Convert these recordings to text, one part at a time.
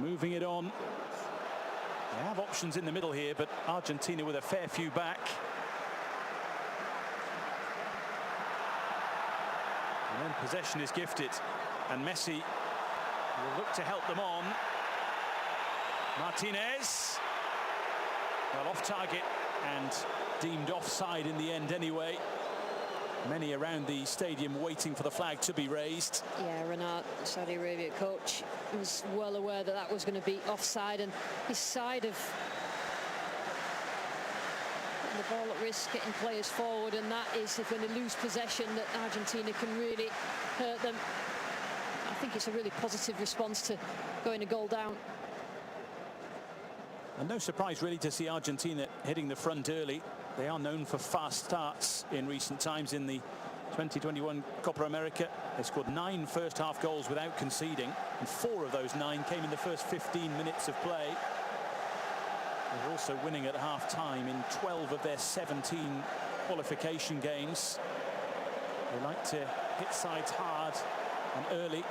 moving it on. They have options in the middle here, but Argentina with a fair few back. And then possession is gifted, and Messi will look to help them on. Martinez, well, off target and deemed offside in the end anyway. Many around the stadium waiting for the flag to be raised. Yeah, Renat, Saudi Arabia coach, was well aware that that was going to be offside, and his side of putting the ball at risk, getting players forward, and that is, if when they lose possession, that Argentina can really hurt them. I think it's a really positive response to going a goal down. And no surprise really to see Argentina hitting the front early. They are known for fast starts in recent times. In the 2021 Copa America, they scored 9 first-half goals without conceding, and 4 of those 9 came in the first 15 minutes of play. They're also winning at half-time in 12 of their 17 qualification games. They like to hit sides hard and early.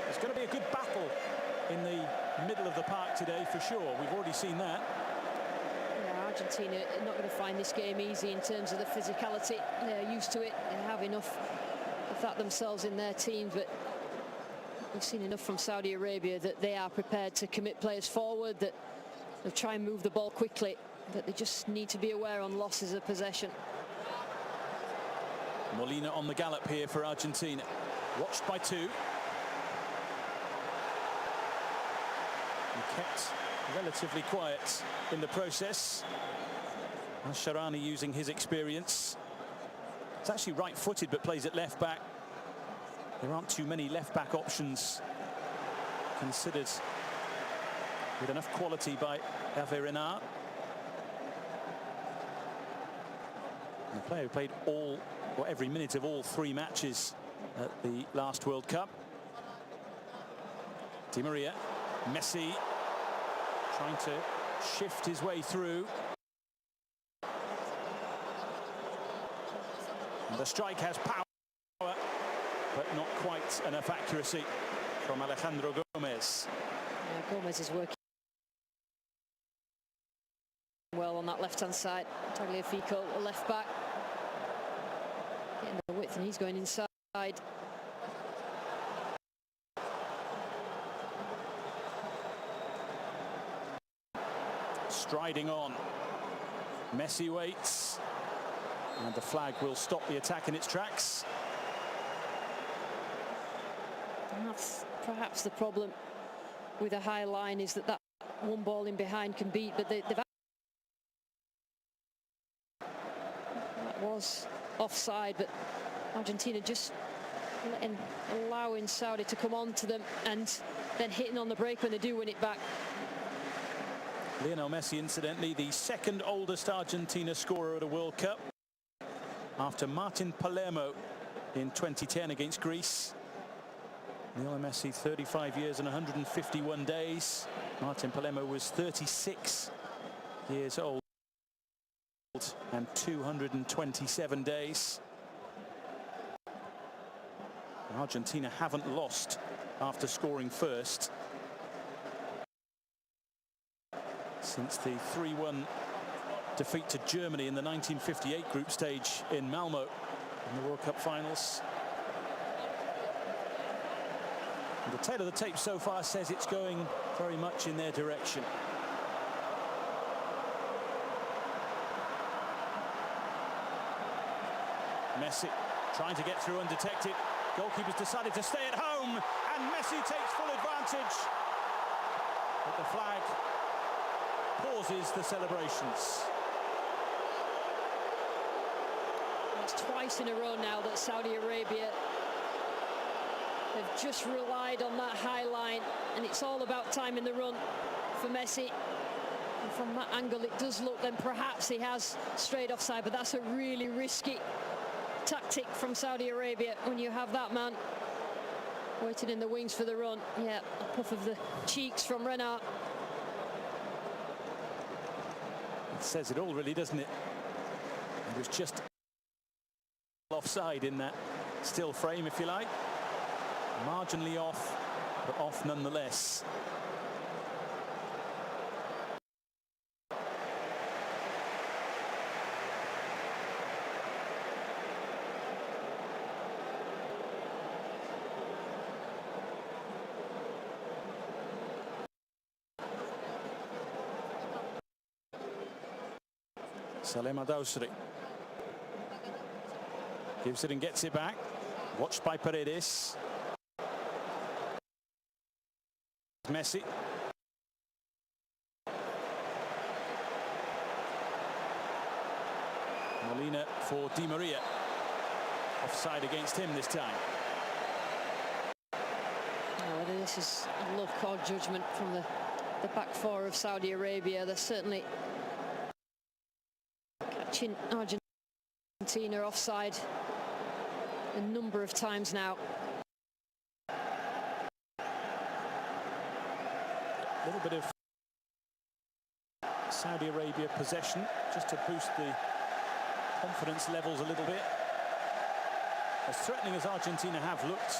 It's going to be a good battle in the middle of the park today for sure. We've already seen that. Yeah, Argentina are not going to find this game easy in terms of the physicality. They're used to it. They have enough of that themselves in their teams, but we've seen enough from Saudi Arabia that they are prepared to commit players forward, that they'll try and move the ball quickly, but they just need to be aware on losses of possession. Molina on the gallop here for Argentina. Watched by 2. Kept relatively quiet in the process. Al-Sharani using his experience. It's actually right-footed but plays at left back. There aren't too many left back options considered with enough quality by Hervé Renard. And the player who played all, or every minute of all 3 matches at the last World Cup. Di Maria, Messi trying to shift his way through. And the strike has power, but not quite enough accuracy from Alejandro Gomez. Yeah, Gomez is working well on that left-hand side. Tagliafico, a left back, getting the width, and he's going inside. Striding on, Messi waits, and the flag will stop the attack in its tracks. And that's perhaps the problem with a high line, is that one ball in behind can beat, but they've that was offside, but Argentina just allowing Saudi to come on to them and then hitting on the break when they do win it back. Lionel Messi, incidentally, the second oldest Argentina scorer at a World Cup, after Martin Palermo in 2010 against Greece. Lionel Messi, 35 years and 151 days. Martin Palermo was 36 years old and 227 days. Argentina haven't lost after scoring first since the 3-1 defeat to Germany in the 1958 group stage in Malmo in the World Cup finals. And the tail of the tape so far says it's going very much in their direction. Messi trying to get through undetected. Goalkeeper's decided to stay at home, and Messi takes full advantage. But the flag pauses the celebrations. It's twice in a row now that Saudi Arabia have just relied on that high line, and it's all about timing the run for Messi. And from that angle, it does look then perhaps he has strayed offside, but that's a really risky tactic from Saudi Arabia when you have that man waiting in the wings for the run. Yeah, a puff of the cheeks from Renard. It says it all, really, doesn't it? It was just offside in that still frame, if you like. Marginally off, but off nonetheless. Salem Adawsri gives it and gets it back. Watched by Paredes. Messi. Molina for Di Maria. Offside against him this time. Whether this is luck or judgment from the back four of Saudi Arabia, they're certainly catching Argentina offside a number of times now. A little bit of Saudi Arabia possession just to boost the confidence levels a little bit. As threatening as Argentina have looked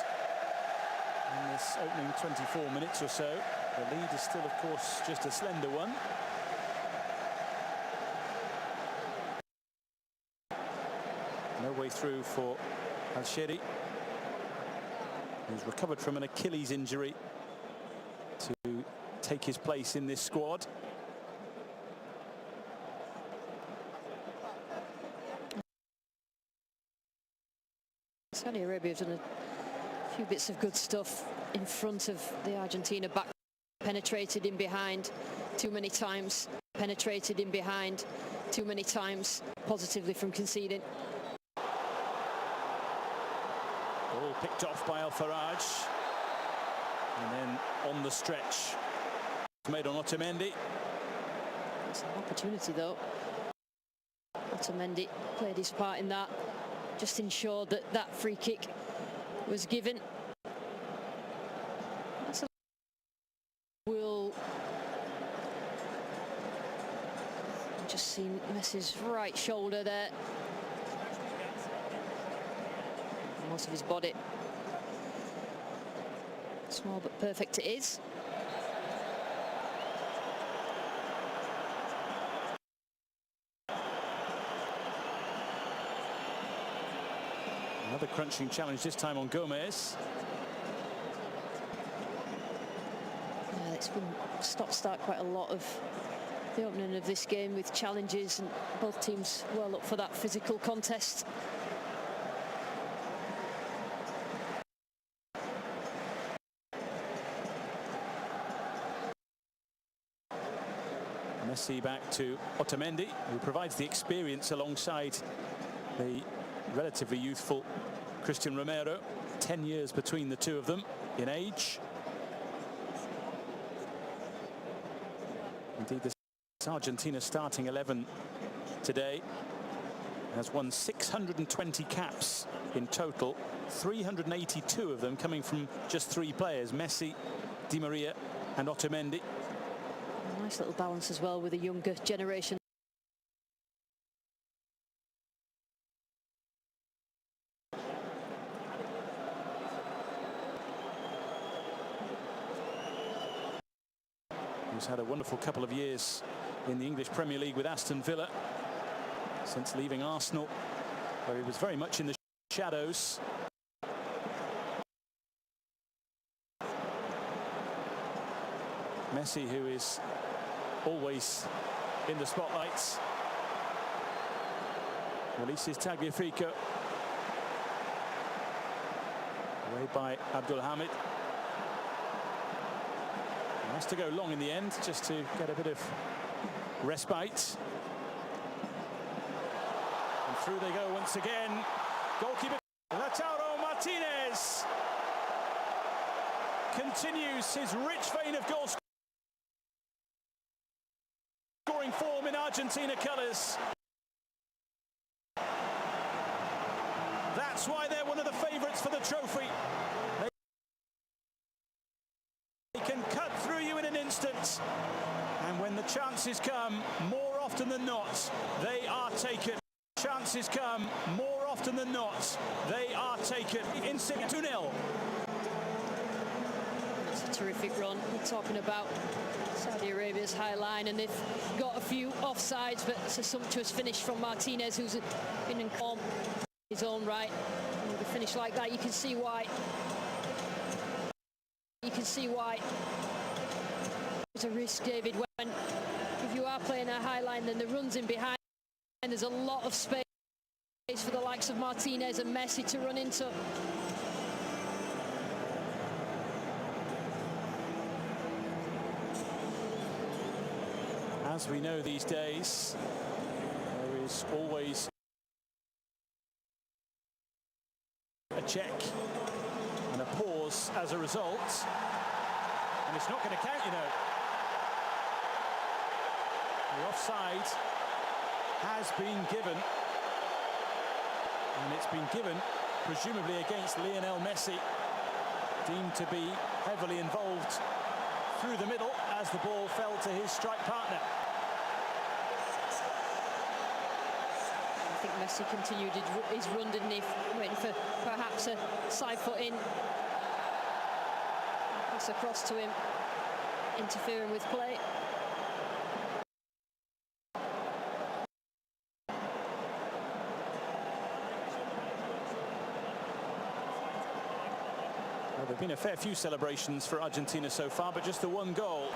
in this opening 24 minutes or so, the lead is still, of course, just a slender one. No way through for Al-Sheri, who's recovered from an Achilles injury to take his place in this squad. Saudi Arabia have done a few bits of good stuff in front of the Argentina back. Penetrated in behind too many times, penetrated in behind too many times, positively from conceding. Ball picked off by Al-Faraj, and then on the stretch made on Otamendi. It's an opportunity though. Otamendi played his part in that, just ensured that that free kick was given. That's a will just seen Messi's right shoulder there. Most of his body. Small but perfect it is. Another crunching challenge, this time on Gomez. Yeah, it's been stop-start quite a lot of the opening of this game with challenges, and both teams well up for that physical contest. Messi back to Otamendi, who provides the experience alongside the relatively youthful Christian Romero. 10 years between the two of them in age. Indeed, this Argentina starting 11 today has won 620 caps in total, 382 of them coming from just 3 players: Messi, Di Maria and Otamendi. A nice little balance as well with a younger generation. Who's had a wonderful couple of years in the English Premier League with Aston Villa since leaving Arsenal, where he was very much in the shadows. Messi, who is always in the spotlights, releases Tagliafico, away by Abdul Hamid. Has to go long in the end just to get a bit of respite. And through they go once again. Goalkeeper Lautaro Martinez continues his rich vein of goal scoring form in Argentina colours. That's why they're one of the favourites for the trophy. They can cut through you in an instant, and when the chances come, more often than not, they are taken. Chances come more often than not, they are taken in 2-0. It's a terrific run. We're talking about Saudi Arabia's high line, and they've got a few offsides, but it's a sumptuous finish from Martinez, who's been in form his own right. And with a finish like that, you can see why. You can see why it's a risk, David, when if you are playing a high line, then the runs in behind, and there's a lot of space for the likes of Martinez and Messi to run into. As we know these days, there is always a check and a pause as a result, and it's not going to count, you know. The offside has been given, and it's been given presumably against Lionel Messi, deemed to be heavily involved through the middle as the ball fell to his strike partner. I think Messi continued his run, didn't he? Waiting for perhaps a side foot in. Pass across to him, interfering with play. Well, there have been a fair few celebrations for Argentina so far, but just the one goal,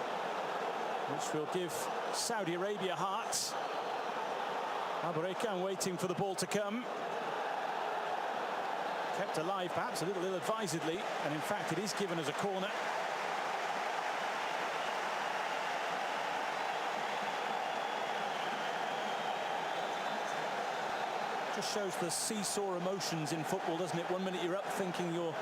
which will give Saudi Arabia heart. Arabiaen waiting for the ball to come. Kept alive, perhaps a little ill-advisedly, and in fact it is given as a corner. Just shows the seesaw emotions in football, doesn't it? 1 minute you're up thinking you're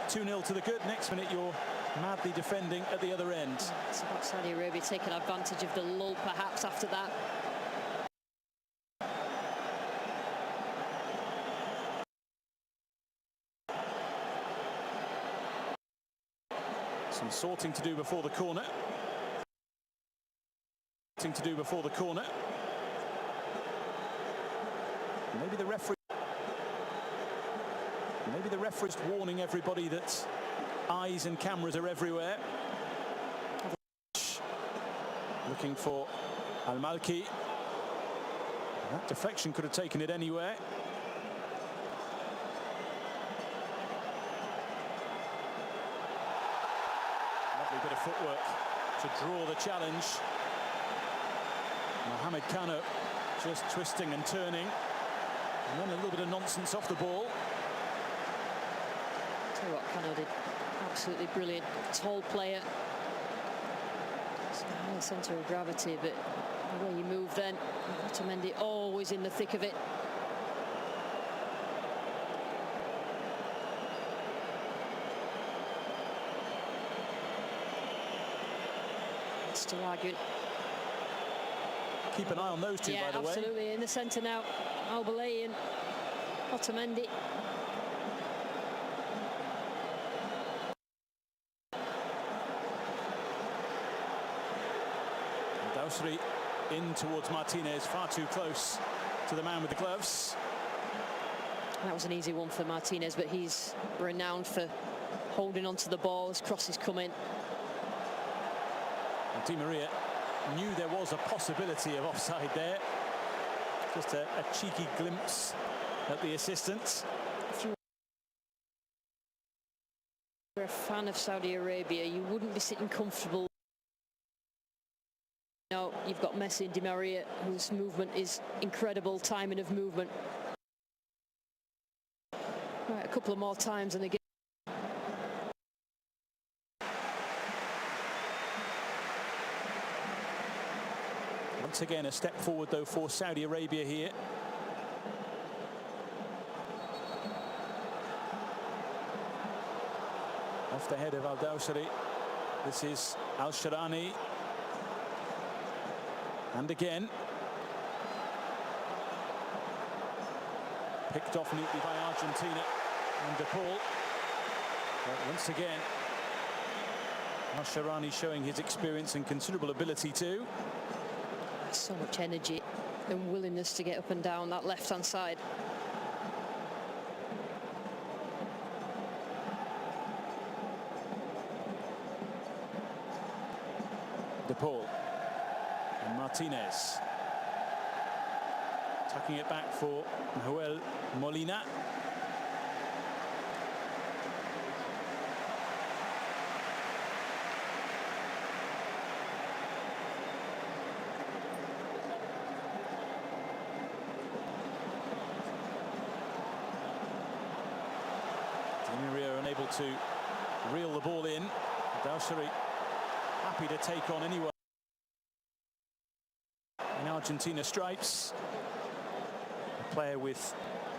2-0 to the good, next minute you're madly defending at the other end. It's about Saudi Arabia taking advantage of the lull perhaps after that. Some sorting to do before the corner. Maybe the referee's warning everybody that eyes and cameras are everywhere. Looking for Al-Malki. That deflection could have taken it anywhere. Lovely bit of footwork to draw the challenge. Mohamed Kano just twisting and turning, and then a little bit of nonsense off the ball. Tell you what, Kano did absolutely brilliant. Tall player. It's a high centre of gravity, but the way you move then, Otamendi always in the thick of it. Still arguing. Keep an eye on those two, by the way. Yeah, absolutely. In the centre now, Al-Balay and Otamendi. Dausri in towards Martinez, far too close to the man with the gloves. That was an easy one for Martinez, but he's renowned for holding onto the ball as crosses come in. And Di Maria knew there was a possibility of offside there. Just a cheeky glimpse at the assistants. If you were a fan of Saudi Arabia, you wouldn't be sitting comfortable. Now you've got Messi and Di Maria, whose movement is incredible, timing of movement. Right, a couple of more times and again. Once again, a step forward though for Saudi Arabia here. Off the head of Al-Dawsari. This is Al-Sharani. And again. Picked off neatly by Argentina and De Paul. But once again, Al-Sharani showing his experience and considerable ability too. So much energy and willingness to get up and down that left-hand side. De Paul and Martinez. Tucking it back for Joel Molina. Rio unable to reel the ball in. Dausari happy to take on anyone in Argentina stripes. A player with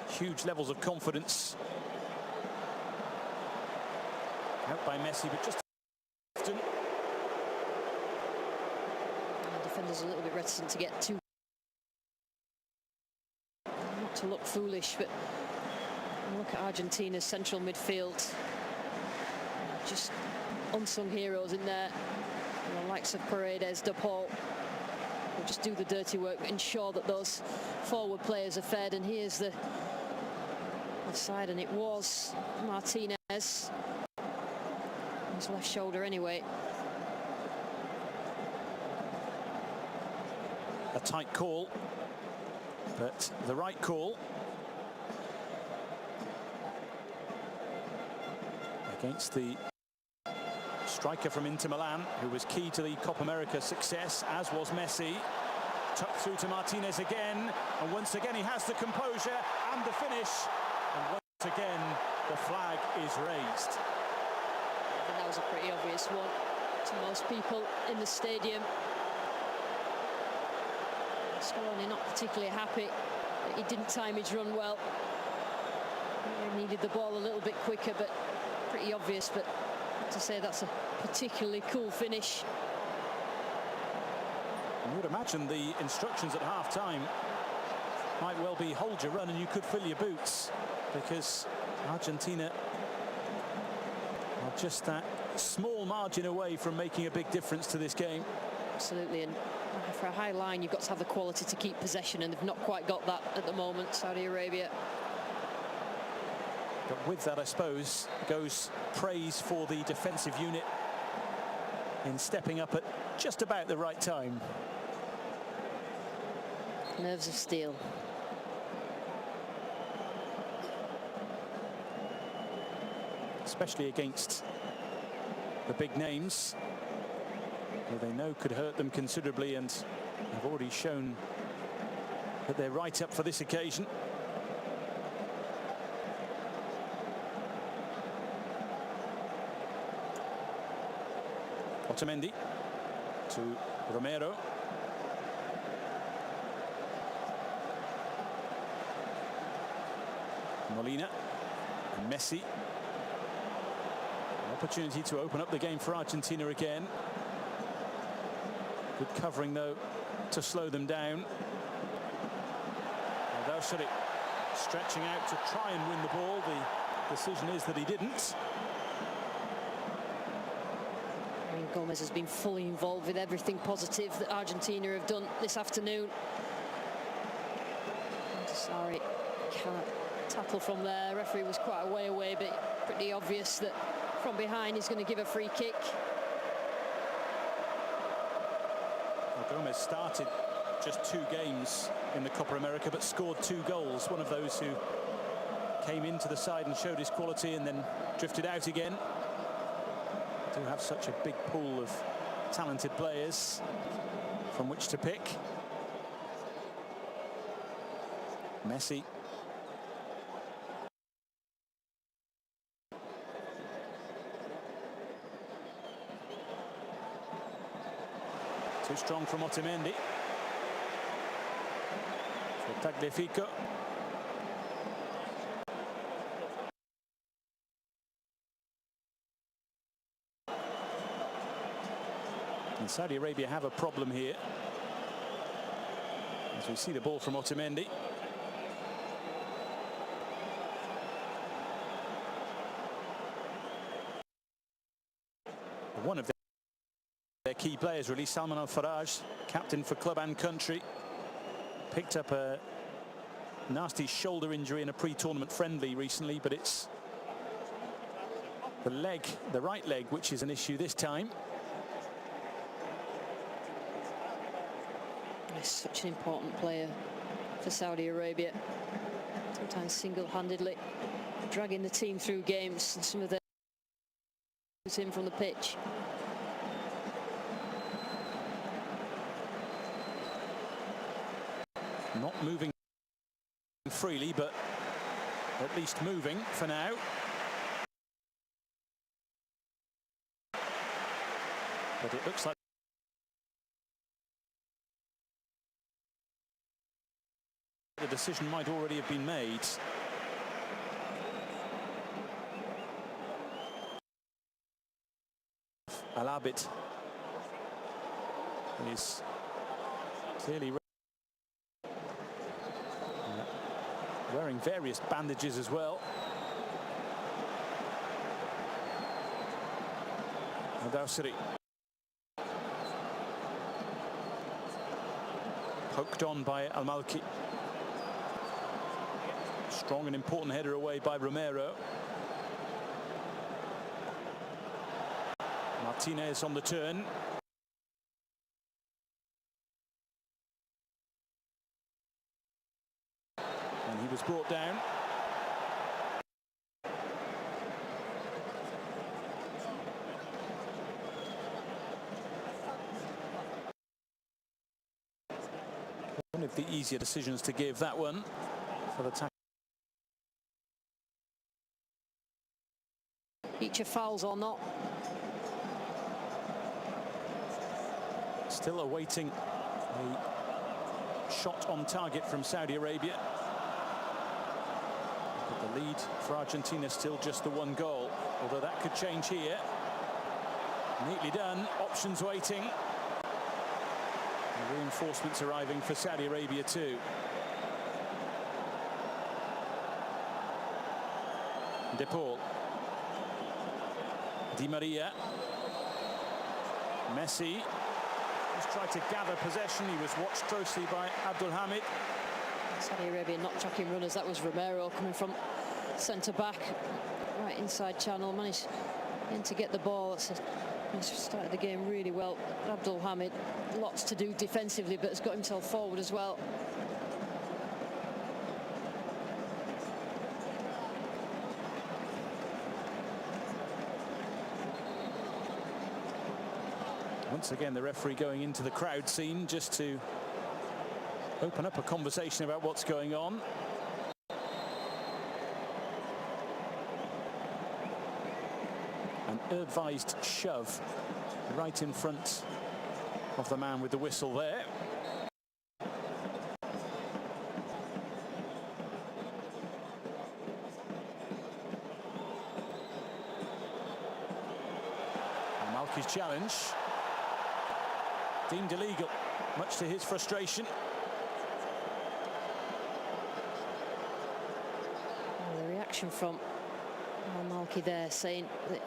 huge levels of confidence. Out by Messi, but just often. The defender's a little bit reticent to get too, not to look foolish, but look at Argentina's central midfield. Just unsung heroes in there. The likes of Paredes, De Paul will just do the dirty work, ensure that those forward players are fed. And here's the side, and it was Martinez. His left shoulder anyway. A tight call, but the right call. Against the striker from Inter Milan, who was key to the Copa America success, as was Messi. Tucked through to Martinez again, and once again he has the composure and the finish. And once again, the flag is raised. I think that was a pretty obvious one to most people in the stadium. Scaloni not particularly happy that he didn't time his run well. He needed the ball a little bit quicker, but pretty obvious. But to say that's a particularly cool finish. You would imagine the instructions at half-time might well be hold your run and you could fill your boots, because Argentina are just that small margin away from making a big difference to this game. Absolutely, and for a high line you've got to have the quality to keep possession, and they've not quite got that at the moment, Saudi Arabia. But with that, I suppose, goes praise for the defensive unit in stepping up at just about the right time. Nerves of steel. Especially against the big names, who they know could hurt them considerably, and have already shown that they're right up for this occasion. Otamendi to Romero. Molina and Messi. An opportunity to open up the game for Argentina again. Good covering though to slow them down. Dausari stretching out to try and win the ball. The decision is that he didn't. Gomez has been fully involved with everything positive that Argentina have done this afternoon. Sorry, can't tackle from there. The referee was quite a way away, but pretty obvious that from behind he's going to give a free kick. Well, Gomez started just 2 games in the Copa America, but scored 2 goals. One of those who came into the side and showed his quality and then drifted out again. Do have such a big pool of talented players from which to pick. Messi. Too strong from Otamendi. For Tagliafico. And Saudi Arabia have a problem here, as we see the ball from Otamendi. One of their key players, really, Salman Al-Faraj, captain for club and country, picked up a nasty shoulder injury in a pre-tournament friendly recently, but it's the leg, the right leg, which is an issue this time. He's such an important player for Saudi Arabia. Sometimes single-handedly dragging the team through games, and some of the him from the pitch. Not moving freely, but at least moving for now. But it looks like the decision might already have been made. Al-Abid is clearly wearing various bandages as well. Al-Dawsiri poked on by Al-Malki. Strong and important header away by Romero. Martinez on the turn. And he was brought down. One of the easier decisions to give, that one, for the tackle. Each of fouls or not. Still awaiting a shot on target from Saudi Arabia. But the lead for Argentina still just the one goal, although that could change here. Neatly done, options waiting. And reinforcements arriving for Saudi Arabia too. De Paul. Di Maria. Messi just tried to gather possession. He was watched closely by Abdul Hamid. Saudi Arabia not tracking runners. That was Romero coming from centre back, right inside channel. Managed then to get the ball. Started the game really well. Abdul Hamid, lots to do defensively, but has got himself forward as well. Once again, the referee going into the crowd scene just to open up a conversation about what's going on. An advised shove right in front of the man with the whistle there. Malki's challenge. Deemed illegal, much to his frustration. Well, the reaction from Malki there, saying that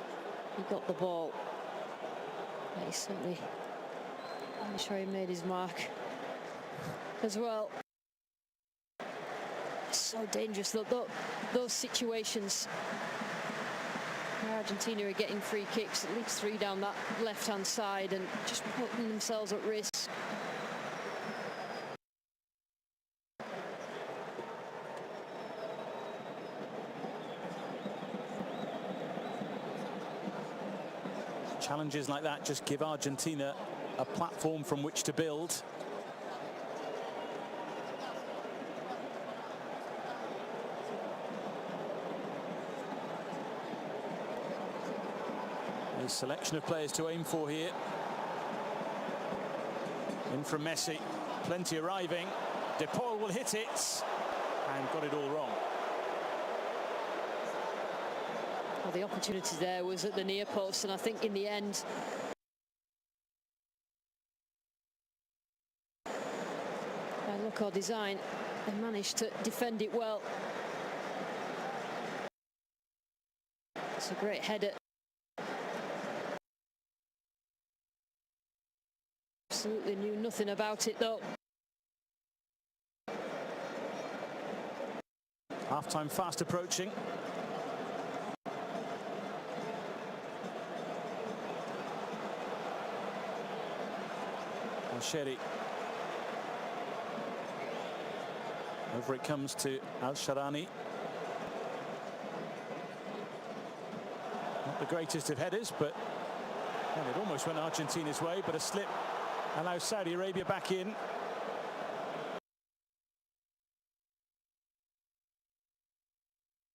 he got the ball. But he certainly, I'm sure he made his mark as well. It's so dangerous, those situations where Argentina are getting free kicks, at least 3 down that left-hand side, and just putting themselves at risk. Challenges like that just give Argentina a platform from which to build. A selection of players to aim for here. In from Messi, plenty arriving. De Paul will hit it and got it all wrong. Well, the opportunity there was at the near post, and I think in the end by look or design they managed to defend it well. It's a great header. Absolutely knew nothing about it though. Half-time fast approaching. Sherry Over it comes to Al-Sharani. Not the greatest of headers, but well, it almost went Argentina's way, but a slip allows Saudi Arabia back in.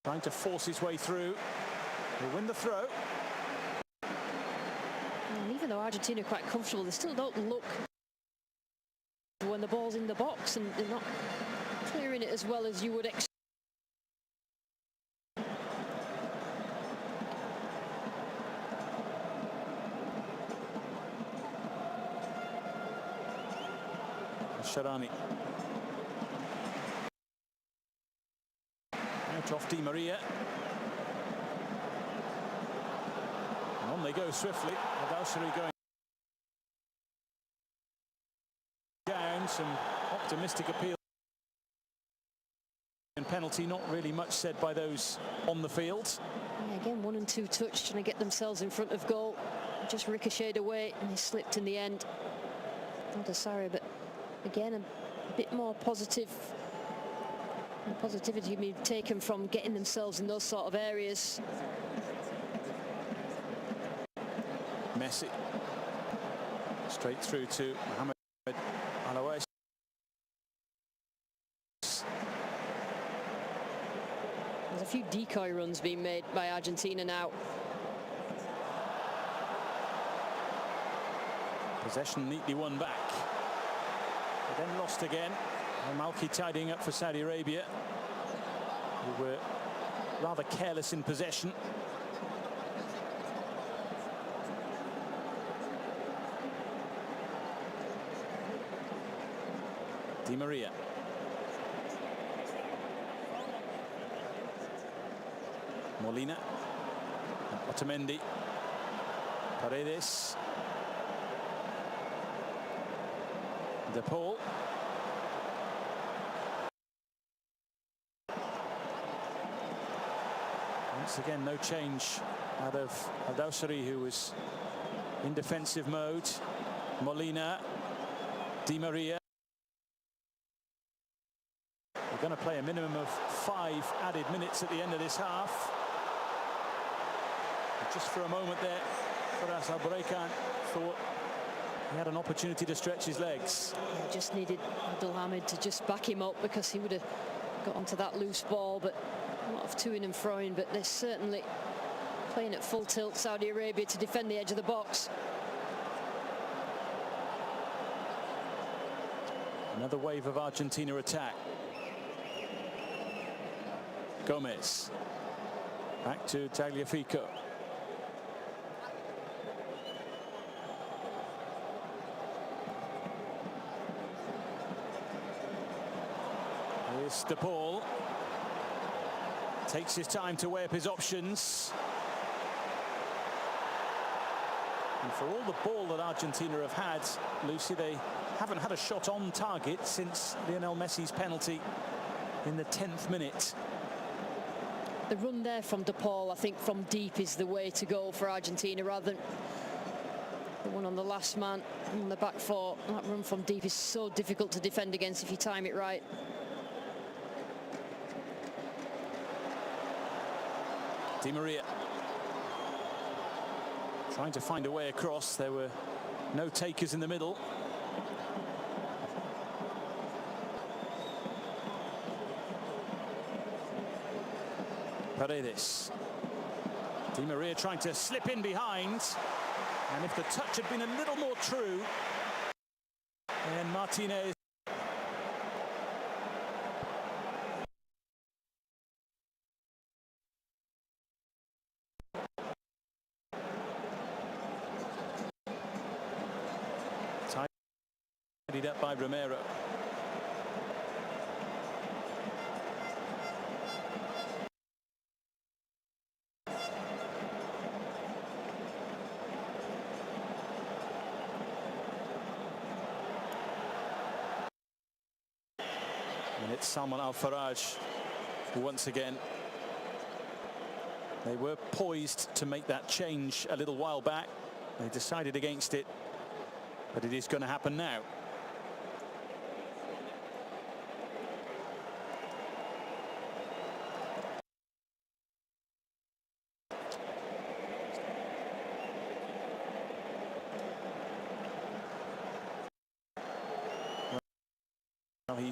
Trying to force his way through. He'll win the throw. And even though Argentina are quite comfortable, they still don't look when the ball's in the box, and they're not clearing it as well as you would expect. Sharani. Out off Di Maria. And on they go swiftly. Al-Dawsari going down. Some optimistic appeal. And penalty, not really much said by those on the field. Yeah, again, 1 and 2 touch, trying to get themselves in front of goal. Just ricocheted away and they slipped in the end. Al-Dawsari, but again, a bit more positivity being taken from getting themselves in those sort of areas. Messi. Straight through to Mohamed Alawais. There's a few decoy runs being made by Argentina now. Possession neatly won back. But then lost again. Malki tidying up for Saudi Arabia, who were rather careless in possession. Di Maria. Molina. Otamendi. Paredes. De Paul. Once again, no change out of Al-Dawsari, who was in defensive mode. Molina, Di Maria. We're going to play a minimum of 5 added minutes at the end of this half. And just for a moment there, Faraz Al-Braikan thought he had an opportunity to stretch his legs. He just needed Abdelhamid to just back him up, because he would have got onto that loose ball. But a lot of toing and froing, but they're certainly playing at full tilt, Saudi Arabia, to defend the edge of the box. Another wave of Argentina attack. Gomez. Back to Tagliafico. Here's De Paul. Takes his time to weigh up his options. And for all the ball that Argentina have had, Lucy, they haven't had a shot on target since Lionel Messi's penalty in the 10th minute. The run there from De Paul, I think from deep is the way to go for Argentina, rather than the one on the last man on the back four. That run from deep is so difficult to defend against if you time it right. Di Maria trying to find a way across. There were no takers in the middle. Paredes. Di Maria trying to slip in behind, and if the touch had been a little more true, then Martinez. Tidied up by Romero. And it's Salman Al-Faraj who once again, they were poised to make that change a little while back. They decided against it, but it is going to happen now.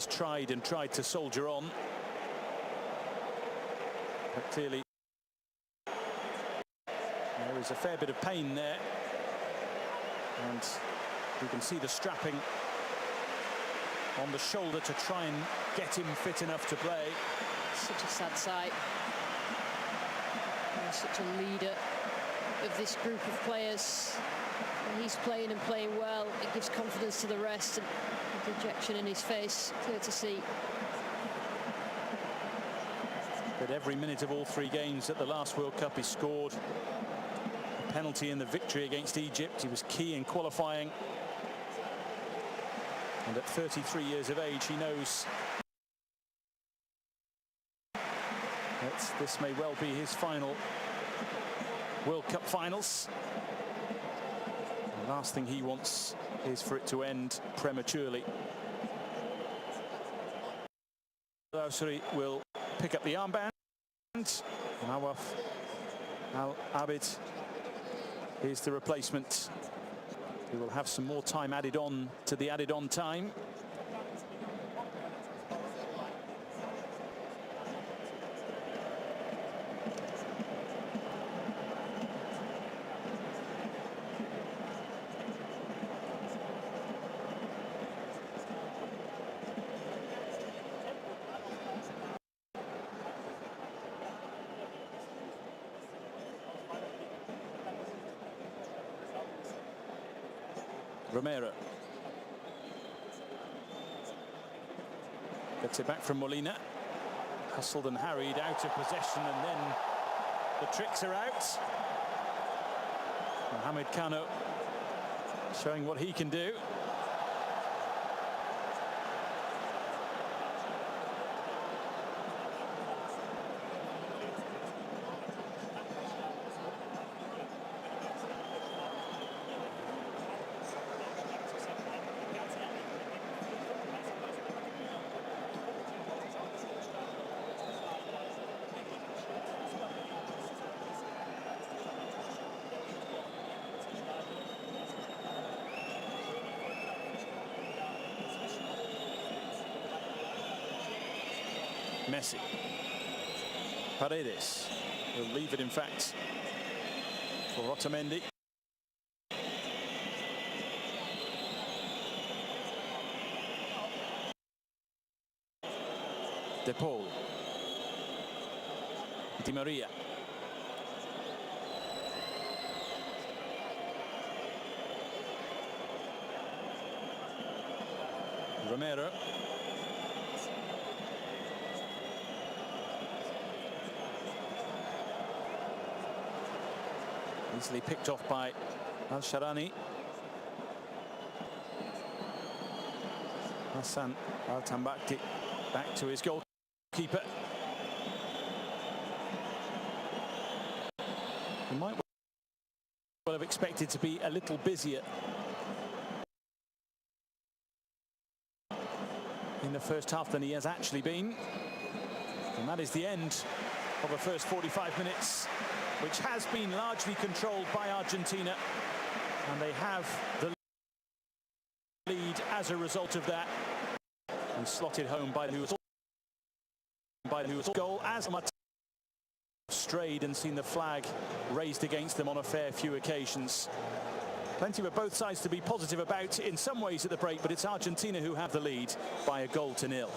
he's tried to soldier on. But clearly there is a fair bit of pain there. And you can see the strapping on the shoulder to try and get him fit enough to play. Such a sad sight. He's such a leader of this group of players. When he's playing and playing well, it gives confidence to the rest, and the dejection in his face, clear to see. But every minute of all 3 games at the last World Cup, he scored. A penalty in the victory against Egypt. He was key in qualifying. And at 33 years of age, he knows that this may well be his final World Cup finals. The last thing he wants is for it to end prematurely. Al-Awsari will pick up the armband. Nawaf Al-Abid is the replacement. He will have some more time added on to the added on time. Romero gets it back from Molina, hustled and harried out of possession, and then the tricks are out. Mohamed Kano showing what he can do. Messi. Paredes will leave it, in fact, for Otamendi. De Paul. Di Maria. Romero. Easily picked off by Al-Sharani. Hassan Al-Tambakti back to his goalkeeper. He might well have expected to be a little busier in the first half than he has actually been. And that is the end of the first 45 minutes, which has been largely controlled by Argentina, and they have the lead as a result of that, and slotted home by the goal as Mat strayed and seen the flag raised against them on a fair few occasions. Plenty for both sides to be positive about in some ways at the break, but it's Argentina who have the lead by 1-0.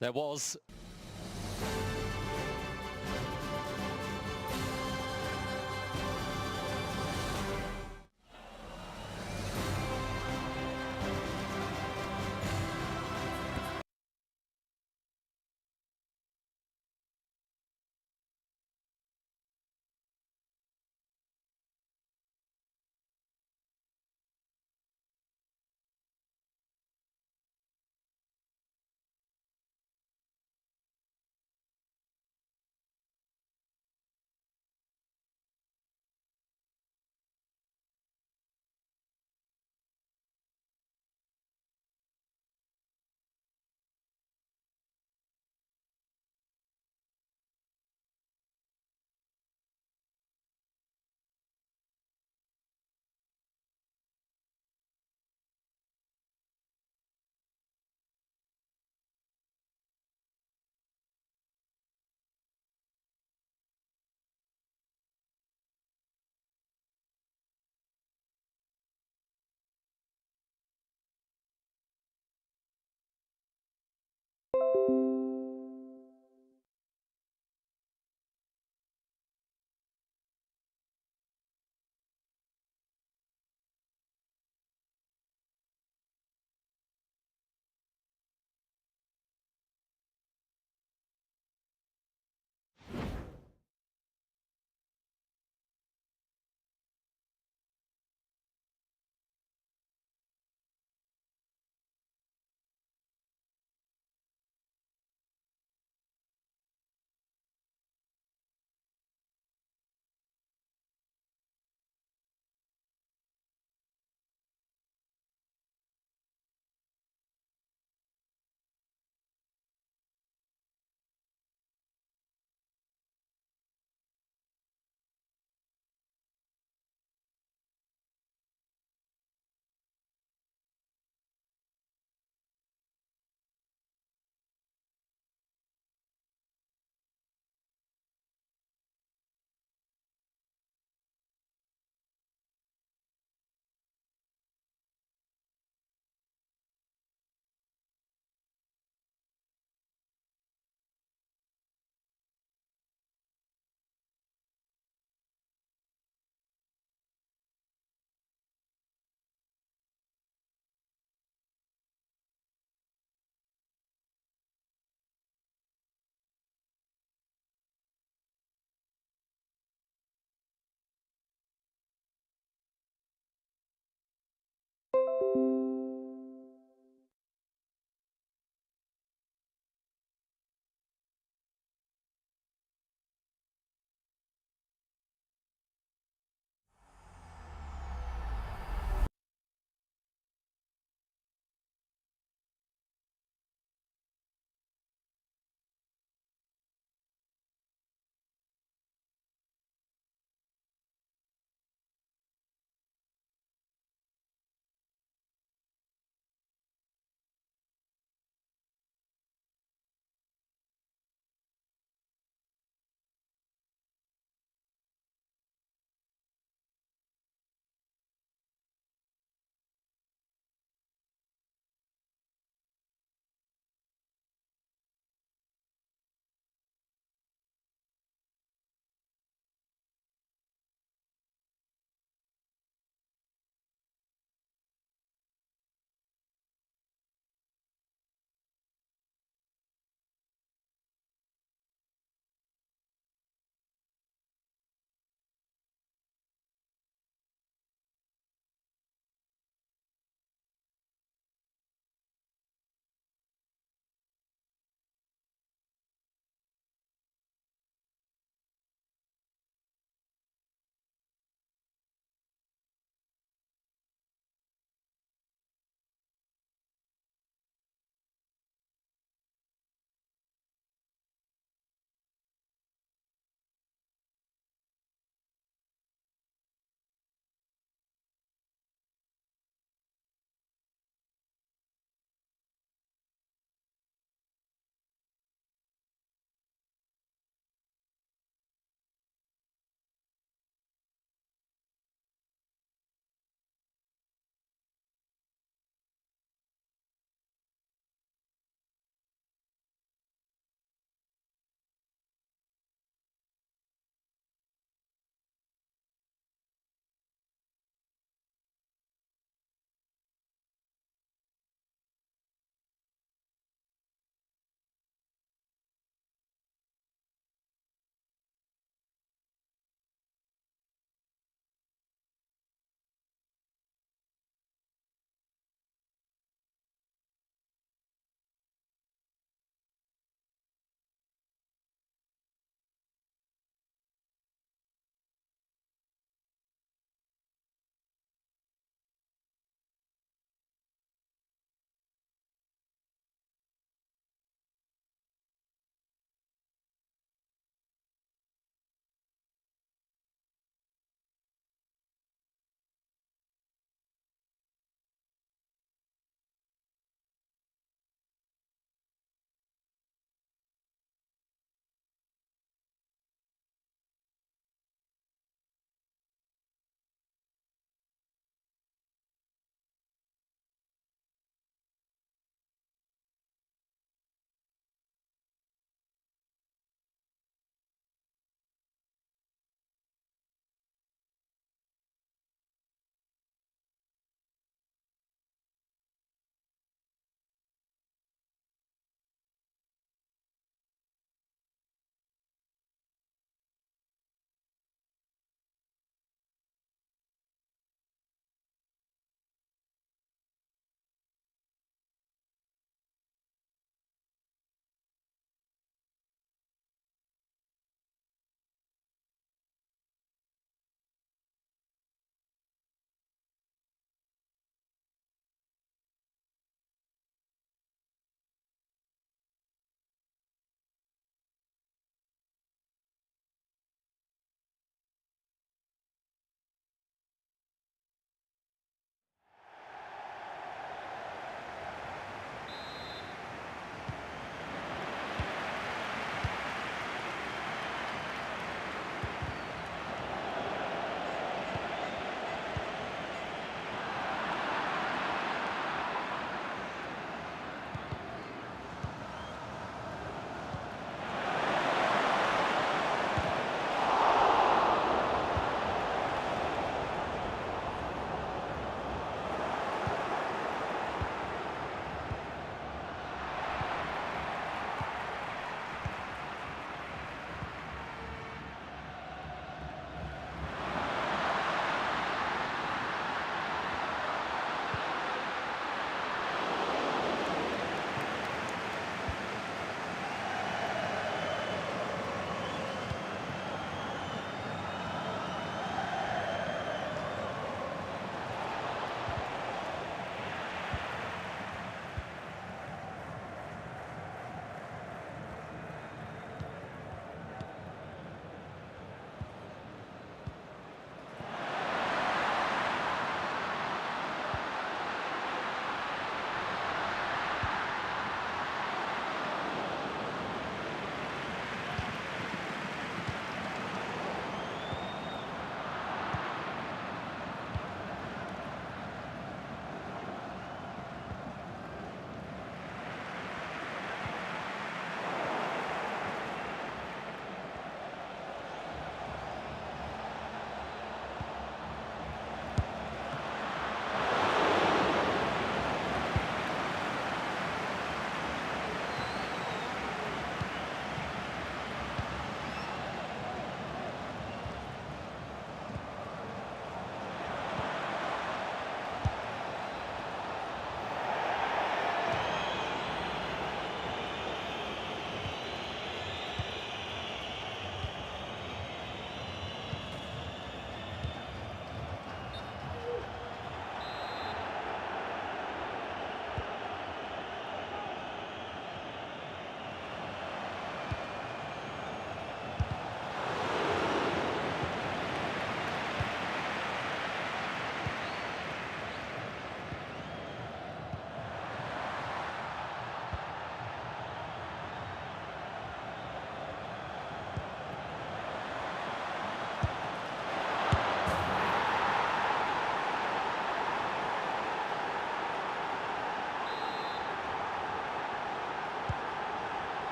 There was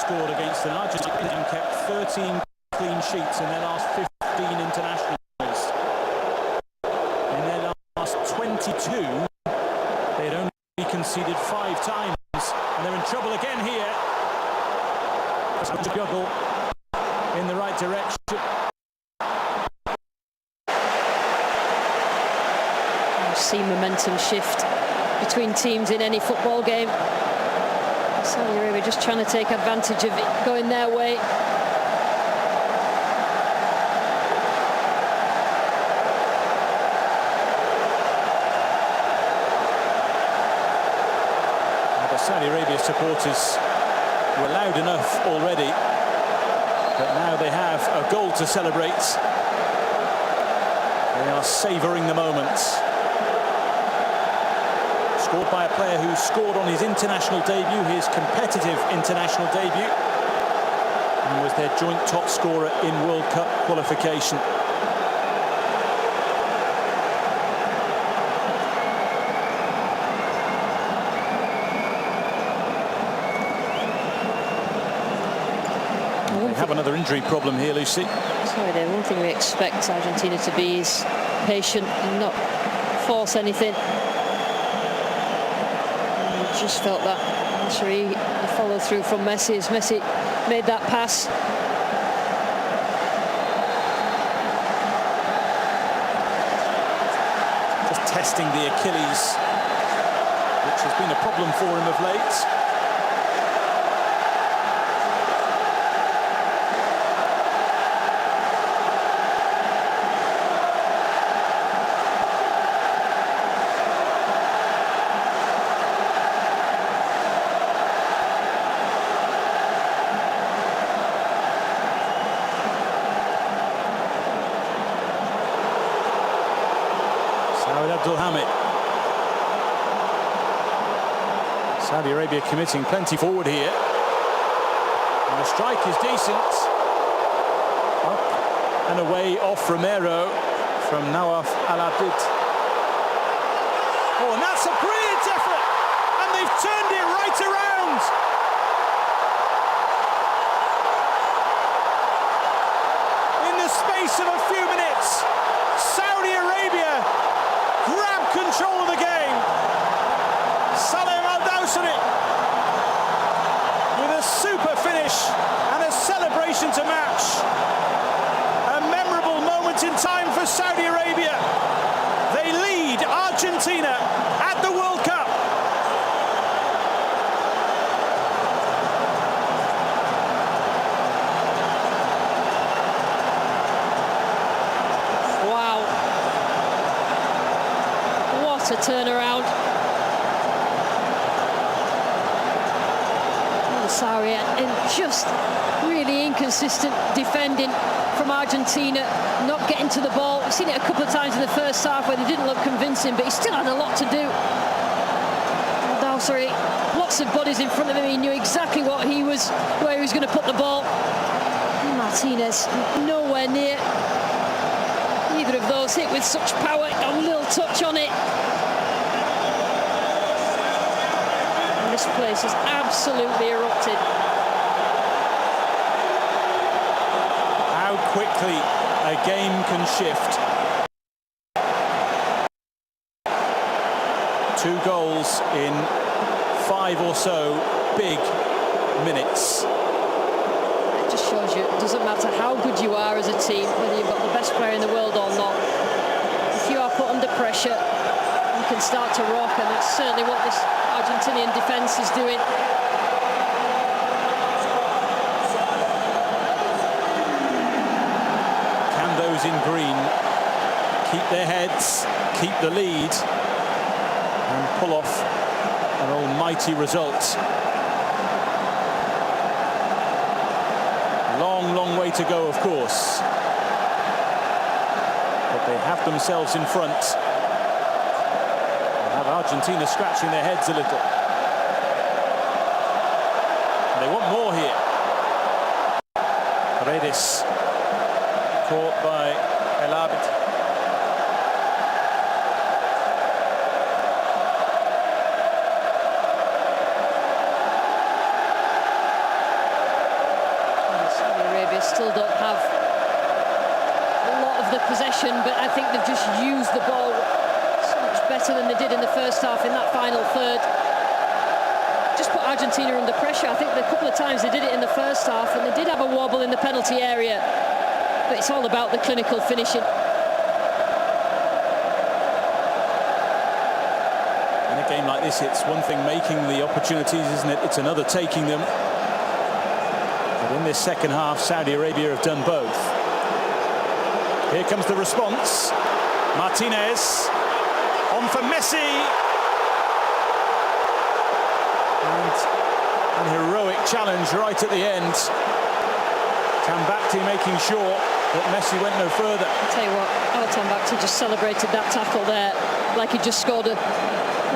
scored against an Argentina and kept 13 clean sheets in their last 15 internationals. In their last 22, they'd only conceded 5 times, and they're in trouble again here. To juggle in the right direction. You've seen momentum shift between teams in any football game. Saudi Arabia just trying to take advantage of it going their way. The Saudi Arabia supporters were loud enough already, but now they have a goal to celebrate. They are savouring the moment. Scored by a player who scored on his international debut, his competitive international debut, and was their joint top scorer in World Cup qualification. They have another injury problem here, Lucy. Sorry, Dave. One thing we expect Argentina to be is patient and not force anything. And we just felt that the follow through from Messi as Messi made that pass. Just testing the Achilles, which has been a problem for him of late. Saudi Arabia committing plenty forward here. And the strike is decent. Up and away off Romero from Nawaf Al-Abid. Oh, and that's a brilliant effort! And they've turned it right around! In the space of a few minutes, Saudi Arabia grab control of the game. Salem Al-Dawsari with a super finish and a celebration to match. A memorable moment in time for Saudi Arabia. They lead Argentina at the World Cup. Wow. What a turnaround. Sorry, and just really inconsistent defending from Argentina, not getting to the ball. We've seen it a couple of times in the first half where they didn't look convincing, but he still had a lot to do. Al-Dawsari, lots of bodies in front of him. He knew exactly where he was going to put the ball. Martinez, nowhere near. Neither of those hit with such power, a little touch on it. This place has absolutely erupted. How quickly a game can shift. 2 goals in 5 or so big minutes. It just shows you it doesn't matter how good you are as a team, whether you've got the best player in the world or not. If you are put under pressure, you can start to rock, and that's certainly what this Argentinian defence is doing. Can those in green keep their heads, keep the lead, and pull off an almighty result? Long, long way to go, of course. But they have themselves in front. Argentina scratching their heads a little. And they want more here. Paredes caught by Al-Abid. Arabia still don't have a lot of the possession, but I think they've just used the ball so much better than they did in the first half in that final third. Just put Argentina under pressure. I think a couple of times they did it in the first half, and they did have a wobble in the penalty area, but it's all about the clinical finishing. In a game like this, it's one thing making the opportunities, isn't it? It's another taking them. But in this second half, Saudi Arabia have done both. Here comes the response. Martinez on for Messi. And an heroic challenge right at the end. Tambakti making sure that Messi went no further. I'll tell you what, our Tambakti just celebrated that tackle there like he just scored a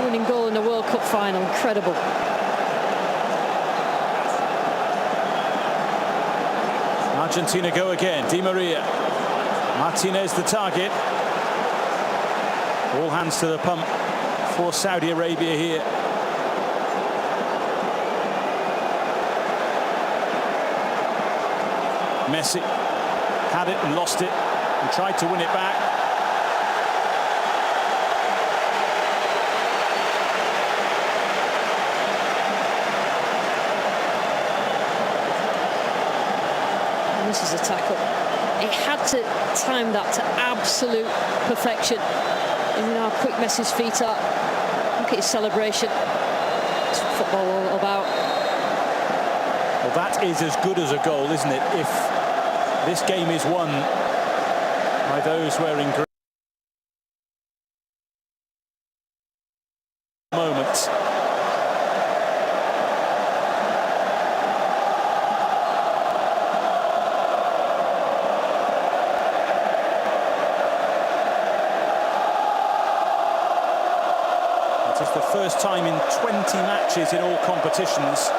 winning goal in the World Cup final. Incredible. Argentina go again. Di Maria. Martinez the target. All hands to the pump for Saudi Arabia here. Messi had it and lost it and tried to win it back. And this is a tackle. He had to time that to absolute perfection. And you know how quick Messi's feet are. Look at his celebration. It's what football all about. Well, that is as good as a goal, isn't it? If this game is won by those wearing green moment. It is the first time in 20 matches in all competitions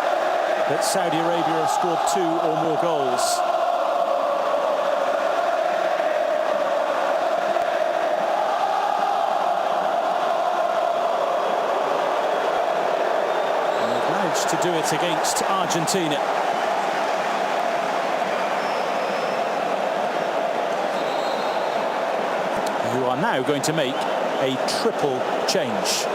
that Saudi Arabia have scored 2 or more goals. And they've managed to do it against Argentina. Who are now going to make a triple change.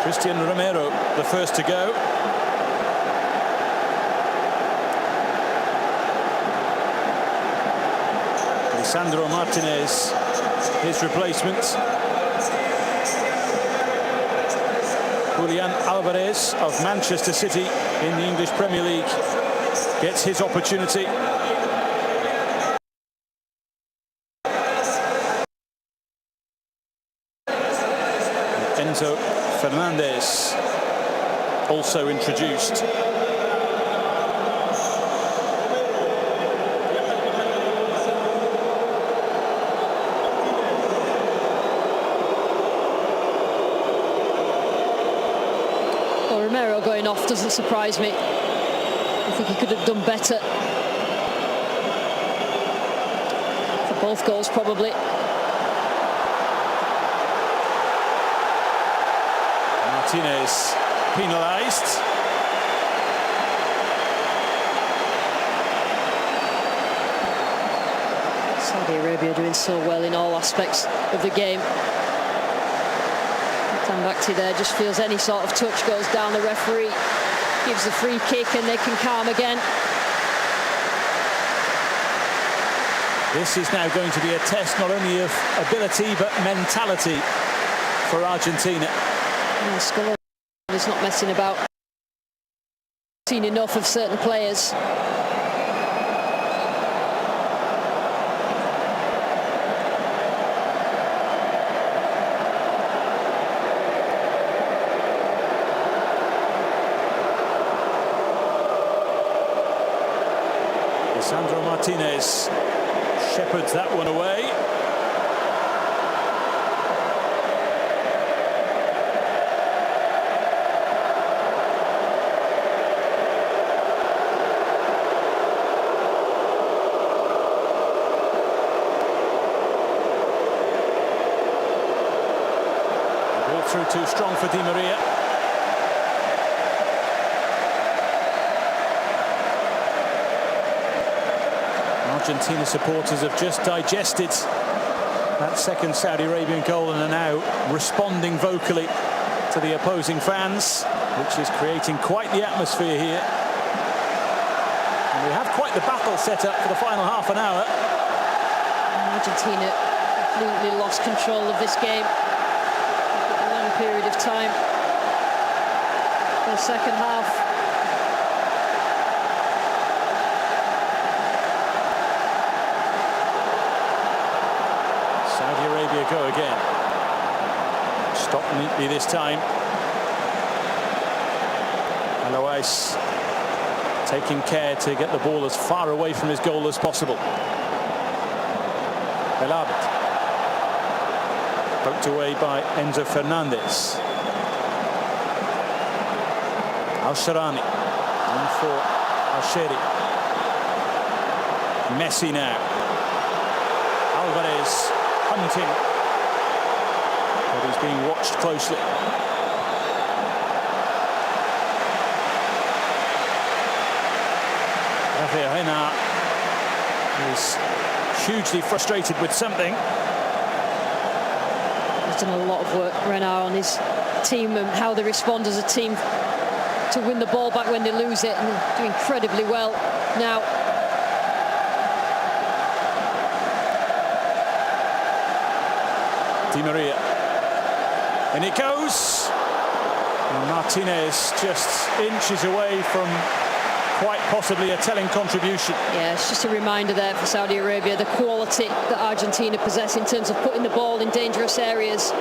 Christian Romero, the first to go. Lisandro Martinez, his replacement. Julian Alvarez of Manchester City in the English Premier League gets his opportunity. Enzo Fernandez also introduced. Well, Romero going off doesn't surprise me. I think he could have done better. For both goals, probably. Martinez penalised. Saudi Arabia doing so well in all aspects of the game. Tambakti there just feels any sort of touch goes down. The referee gives the free kick and they can calm again. This is now going to be a test not only of ability but mentality for Argentina. And Scaloni is not messing about. Seen enough of certain players. Lisandro Martinez shepherds that one away. through too strong for Di Maria. Argentina supporters have just digested that second Saudi Arabian goal and are now responding vocally to the opposing fans, which is creating quite the atmosphere here. And we have quite the battle set up for the final half an hour. Argentina completely lost control of this game for a long period of time. The second half. Saudi Arabia go again. Stopped neatly this time. Alois taking care to get the ball as far away from his goal as possible. Belabed. Poked away by Enzo Fernandez. Al-Sharani. On for Al-Sheri. Messi now. Alvarez hunting. But he's being watched closely. Arabiaen is hugely frustrated with something. He's done a lot of work, Renard, on his team and how they respond as a team to win the ball back when they lose it, and they do incredibly well now. Di Maria. And it goes. And Martinez just inches away from quite possibly a telling contribution. Yeah, it's just a reminder there for Saudi Arabia, the quality that Argentina possess in terms of putting the ball in dangerous areas.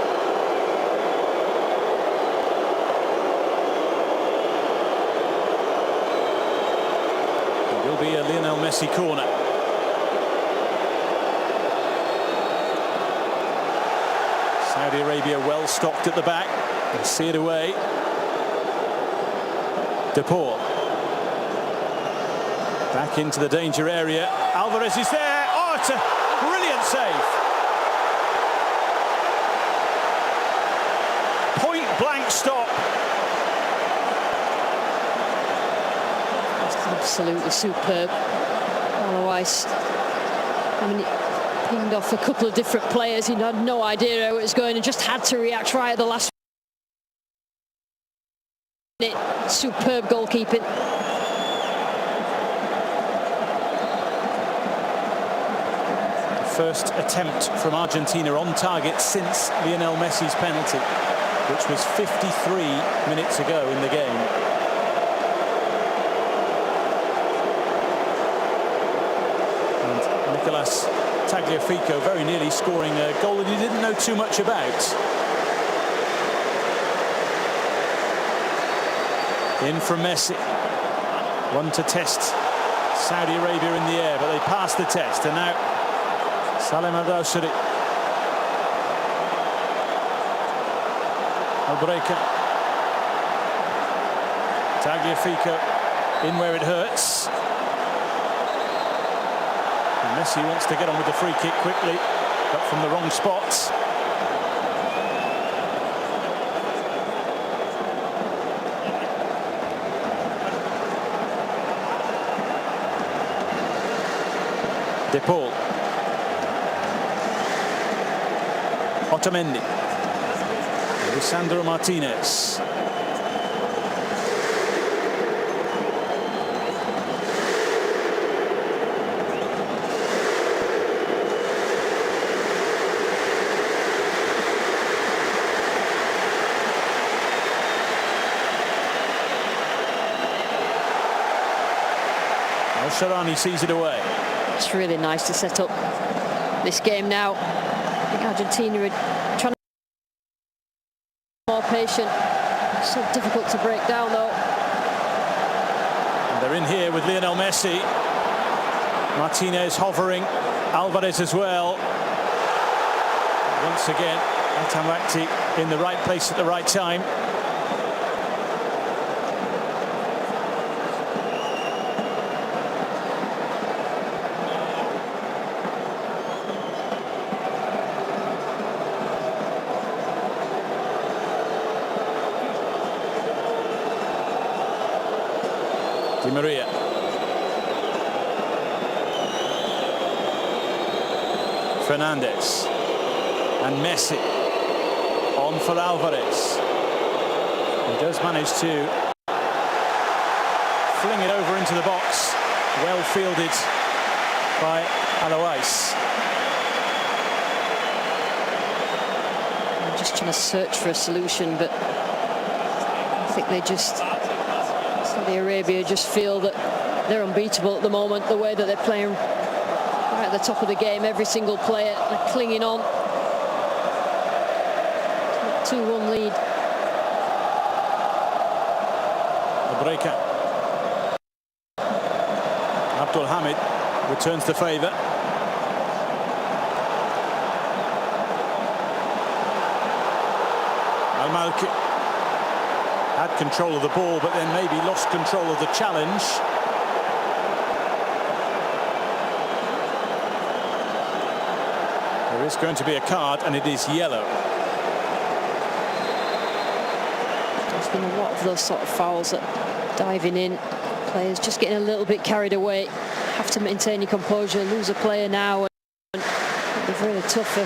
It will be a Lionel Messi corner. Saudi Arabia well stocked at the back. They see it away. De Paul. Back into the danger area. Alvarez is there. Oh, it's a brilliant save. Point blank stop. It's absolutely superb. Otherwise, I mean, it pinged off a couple of different players. He had no idea where it was going and just had to react right at the last minute. Superb goalkeeping. First attempt from Argentina on target since Lionel Messi's penalty, which was 53 minutes ago in the game. And Nicolas Tagliafico very nearly scoring a goal that he didn't know too much about. In from Messi. One to test Saudi Arabia in the air, but they passed the test, and now Salem Al-Dawsari. Al-Breika. Tagliafico in where it hurts. And Messi wants to get on with the free kick quickly, but from the wrong spot. De Paul. Otamendi. Lisandro Martinez. Al-Sharani sees it away. It's really nice to set up this game now. I think Argentina are trying to be more patient. So difficult to break down, though. And they're in here with Lionel Messi. Martinez hovering. Alvarez as well. Once again, Atamwakti in the right place at the right time. Di Maria. Fernandez. And Messi. On for Alvarez. He does manage to fling it over into the box. Well fielded by Alois. I'm just trying to search for a solution, but I think they just, Saudi Arabia just feel that they're unbeatable at the moment, the way that they're playing right at the top of the game. Every single player, they're clinging on. 2-1 lead. Breaker. Abdul Hamid returns the favour. Al Malki had control of the ball, but then maybe lost control of the challenge. There is going to be a card, and it is yellow. There's been a lot of those sort of fouls that diving in, players just getting a little bit carried away. Have to maintain your composure, lose a player now, and it'll be really tough for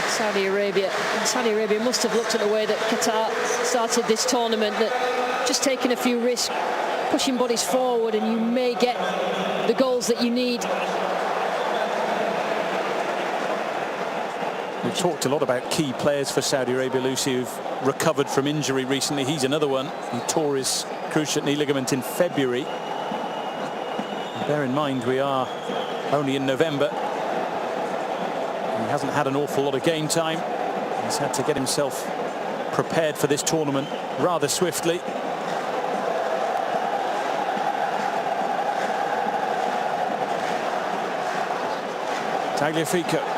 Saudi Arabia. And Saudi Arabia must have looked at the way that Qatar started this tournament, that just taking a few risks, pushing bodies forward, and you may get the goals that you need. We've talked a lot about key players for Saudi Arabia, Lucy, who've recovered from injury recently. He's another one. He tore his cruciate knee ligament in February. And bear in mind, we are only in November. He hasn't had an awful lot of game time. He's had to get himself prepared for this tournament rather swiftly. Tagliafico.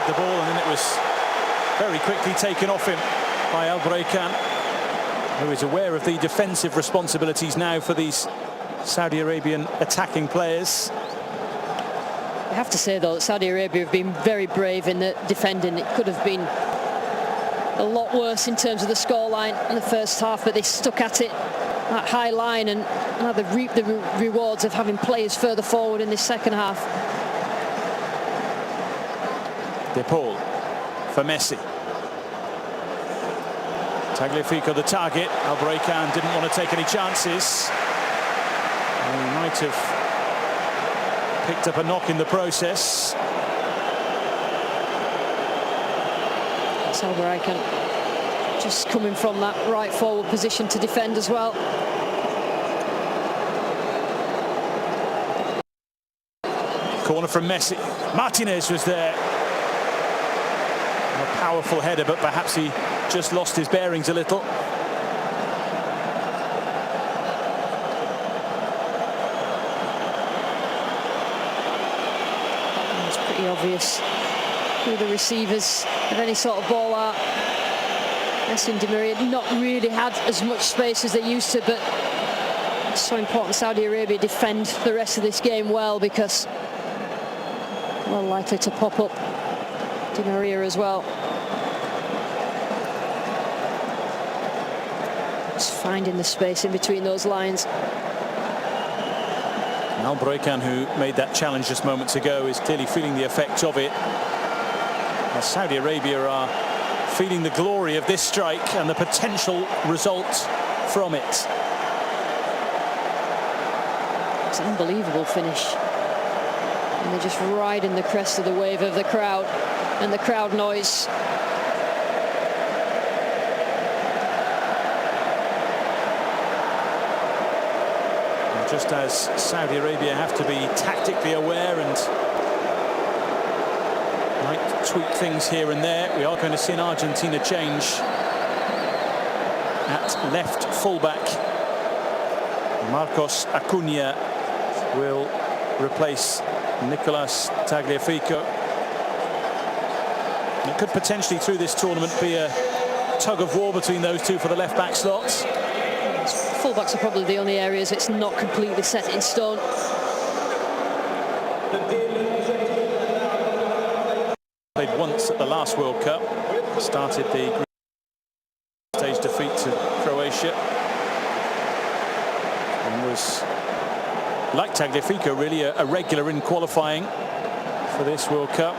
The ball, and then it was very quickly taken off him by Al Braikan, who is aware of the defensive responsibilities now for these Saudi Arabian attacking players. I have to say, though, that Saudi Arabia have been very brave in the defending. It could have been a lot worse in terms of the scoreline in the first half, but they stuck at it, that high line, and now they've reaped the rewards of having players further forward in this second half. De Paul for Messi. Tagliafico the target. Al Braikan didn't want to take any chances. And he might have picked up a knock in the process. It's Al Braikan just coming from that right forward position to defend as well. Corner from Messi. Martinez was there. A powerful header, but perhaps he just lost his bearings a little. It's pretty obvious who the receivers of any sort of ball are. Messi and Di Maria not really had as much space as they used to, but it's so important Saudi Arabia defend the rest of this game well, because well likely to pop up. Di Maria as well. Just finding the space in between those lines. Al Braikan, who made that challenge just moments ago, is clearly feeling the effects of it. As Saudi Arabia are feeling the glory of this strike and the potential result from it. It's an unbelievable finish. And they're just riding the crest of the wave of the crowd and the crowd noise. And just as Saudi Arabia have to be tactically aware and might tweak things here and there, we are going to see an Argentina change at left fullback. Marcos Acuna will replace Nicolas Tagliafico. It could potentially, through this tournament, be a tug of war between those two for the left-back slots. Fullbacks are probably the only areas it's not completely set in stone. Played once at the last World Cup. Started the group stage defeat to Croatia. like Tagliafico, really a regular in qualifying for this World Cup.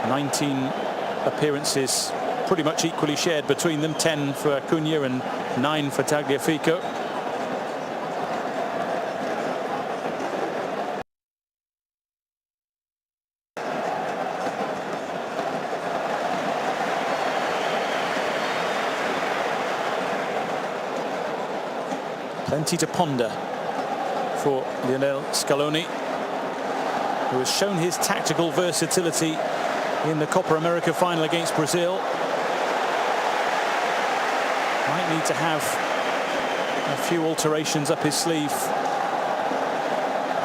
19 appearances, pretty much equally shared between them, 10 for Acuna and 9 for Tagliafico. Plenty to ponder for Lionel Scaloni, who has shown his tactical versatility in the Copa America final against Brazil. Might need to have a few alterations up his sleeve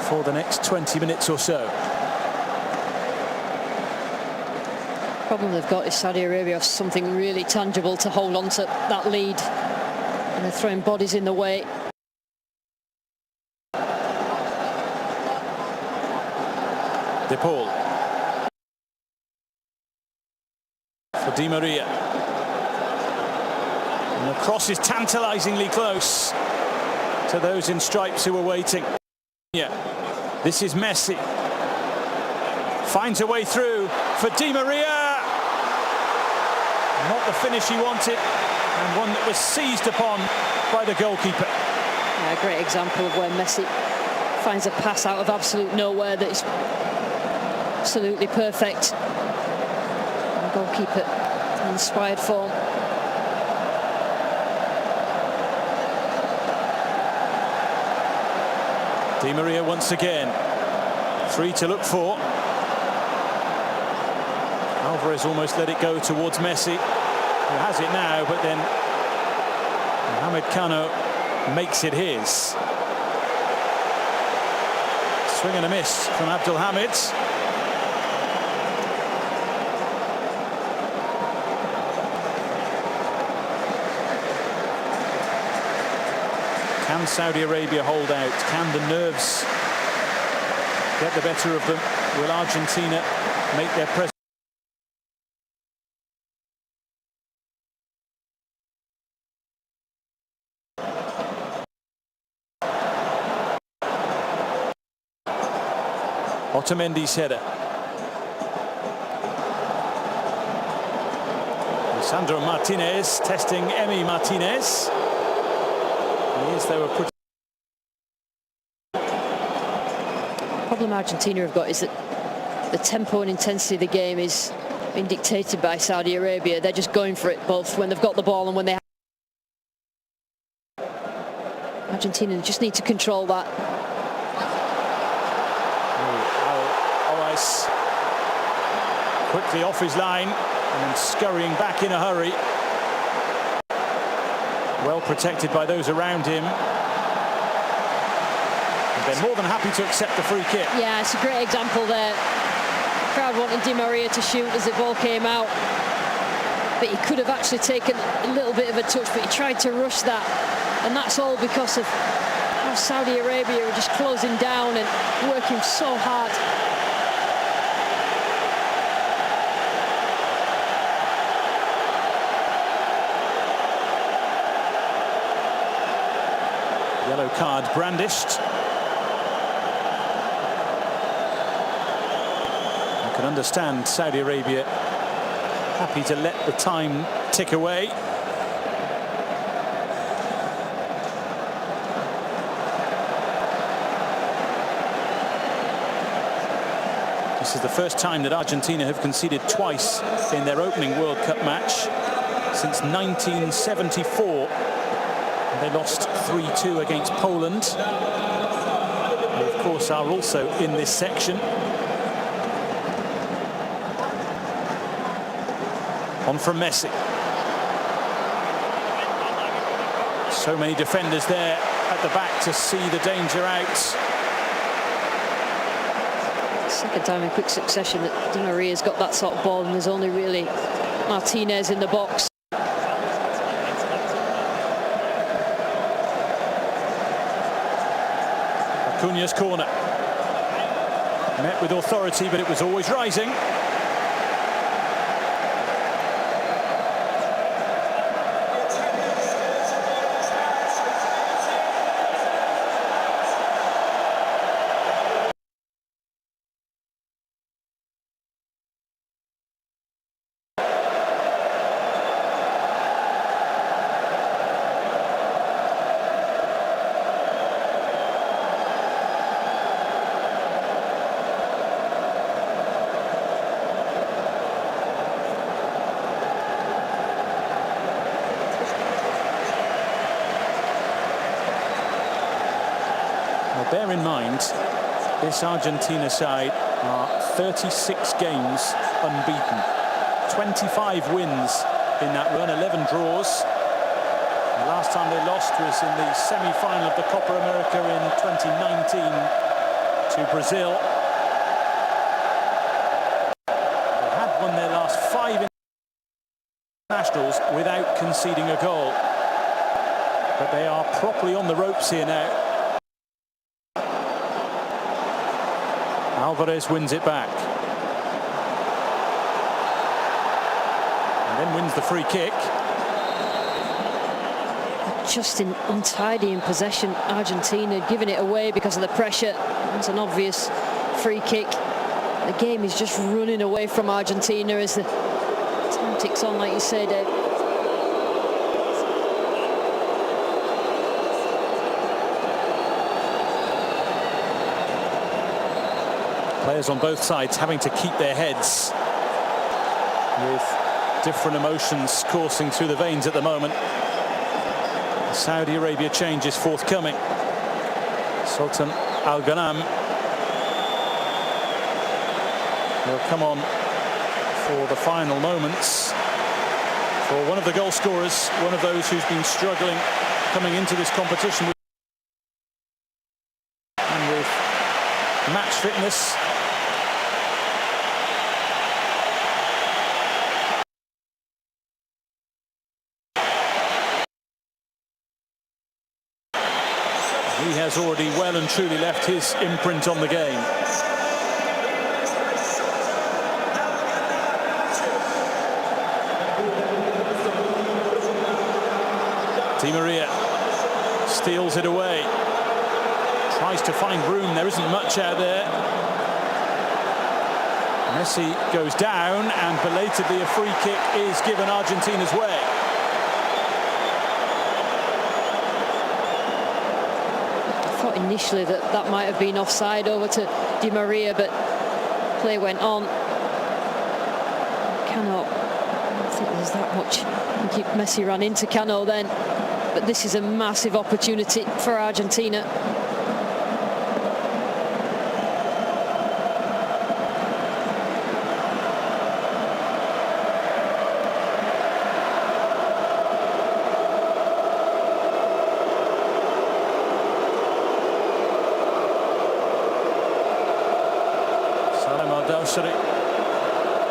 for the next 20 minutes or so. The problem they've got is Saudi Arabia have something really tangible to hold on to that lead, and they're throwing bodies in the way. De Paul for Di Maria, and the cross is tantalizingly close to those in stripes who were waiting. Yeah, this is Messi, finds a way through for Di Maria. Not the finish he wanted, and one that was seized upon by the goalkeeper. Yeah, a great example of where Messi finds a pass out of absolute nowhere that is absolutely perfect. And the goalkeeper in inspired form. Di Maria once again. 3 to look for. Alvarez almost let it go towards Messi, who has it now, but then Mohamed Kano makes it his. Swing and a miss from Abdulhamid. Can Saudi Arabia hold out? Can the nerves get the better of them? Will Argentina make their presence? Otamendi's header. Sandro Martinez testing Emi Martinez. Yes, they were put. The problem Argentina have got is that the tempo and intensity of the game is being dictated by Saudi Arabia. They're just going for it both when they've got the ball and when they have. Argentina just need to control that. Alves quickly off his line and then scurrying back in a hurry. Well protected by those around him. And they're more than happy to accept the free kick. Yeah, it's a great example there. The crowd wanted Di Maria to shoot as the ball came out, but he could have actually taken a little bit of a touch, but he tried to rush that, and that's all because of how Saudi Arabia are just closing down and working so hard. Yellow card brandished. You can understand Saudi Arabia happy to let the time tick away. This is the first time that Argentina have conceded twice in their opening World Cup match since 1974. They lost 3-2 against Poland. They, of course, are also in this section. On from Messi. So many defenders there at the back to see the danger out. Second time in quick succession that Di Maria's got that sort of ball, and there's only really Martinez in the box. Acuna's corner. Met with authority, but it was always rising. in mind, this Argentina side are 36 games unbeaten, 25 wins in that run, 11 draws. The last time they lost was in the semi-final of the Copa America in 2019 to Brazil. They had won their last 5 internationals without conceding a goal. But they are properly on the ropes here now. Alvarez wins it back. And then wins the free kick. Just untidy in possession. Argentina giving it away because of the pressure. It's an obvious free kick. The game is just running away from Argentina as the time ticks on, like you said. Players on both sides having to keep their heads, with different emotions coursing through the veins at the moment. The Saudi Arabia change is forthcoming. Sultan Al Ghanam will come on for the final moments for one of the goal scorers, one of those who's been struggling coming into this competition and with match fitness. He has already well and truly left his imprint on the game. Di Maria steals it away. Tries to find room. There isn't much out there. Messi goes down, and belatedly a free kick is given Argentina's way. Initially that might have been offside over to Di Maria, but play went on. Cano, I don't think there's that much. I think Messi ran into Cano then, but this is a massive opportunity for Argentina.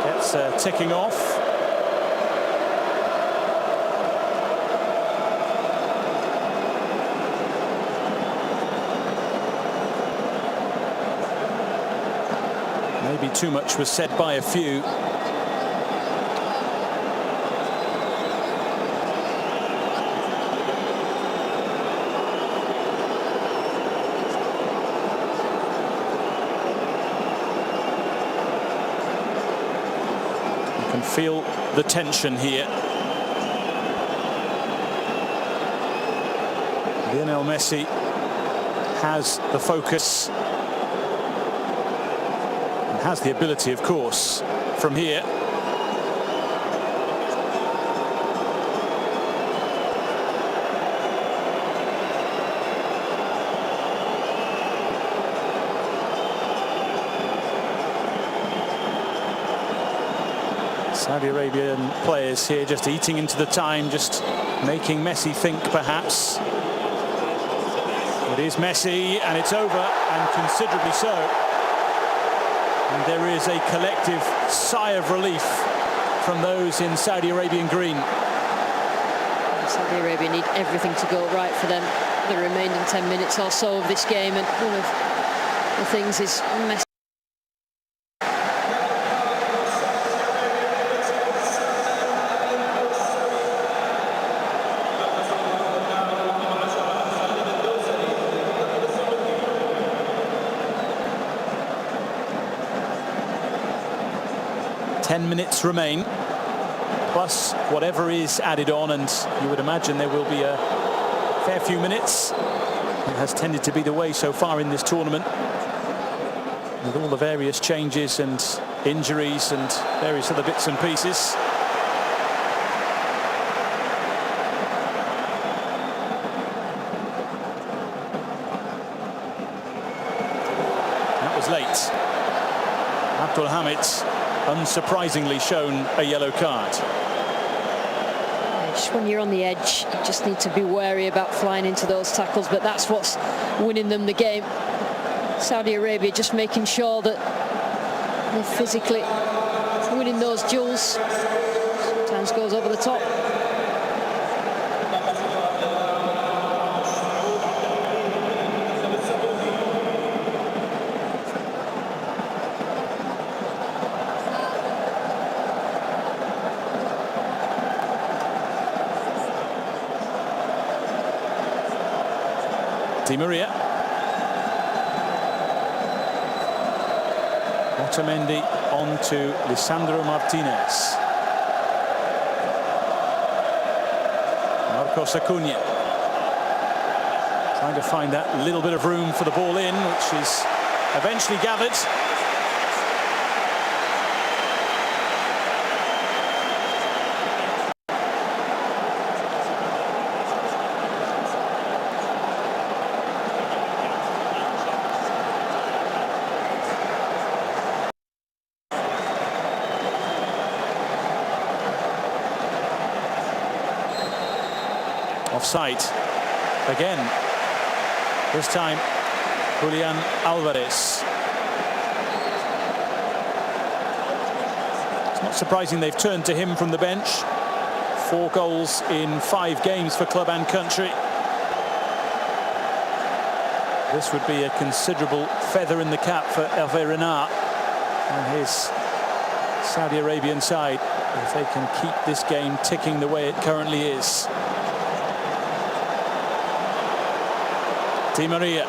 Gets ticking off. Maybe too much was said by a few. Feel the tension here. Lionel Messi has the focus and has the ability, of course, from here. Saudi Arabian players here just eating into the time, just making Messi think perhaps. It is Messi, and it's over, and considerably so. And there is a collective sigh of relief from those in Saudi Arabian green. Saudi Arabia need everything to go right for them the remaining 10 minutes or so of this game, and one of the things is Messi. 10 minutes remain, plus whatever is added on, and you would imagine there will be a fair few minutes. It has tended to be the way so far in this tournament, with all the various changes and injuries and various other bits and pieces. Hamid. Abdul Hamid, unsurprisingly, shown a yellow card. Just when you're on the edge, you just need to be wary about flying into those tackles, but that's what's winning them the game. Saudi Arabia just making sure that they're physically winning those duels. Sometimes goes over the top. Di Maria. Otamendi on to Lisandro Martinez. Marcos Acuna. Trying to find that little bit of room for the ball in, which is eventually gathered. Offside again, this time Julian Alvarez. It's not surprising they've turned to him from the bench. 4 goals in 5 games for club and country. This would be a considerable feather in the cap for Hervé Renard and his Saudi Arabian side if they can keep this game ticking the way it currently is. Di Maria.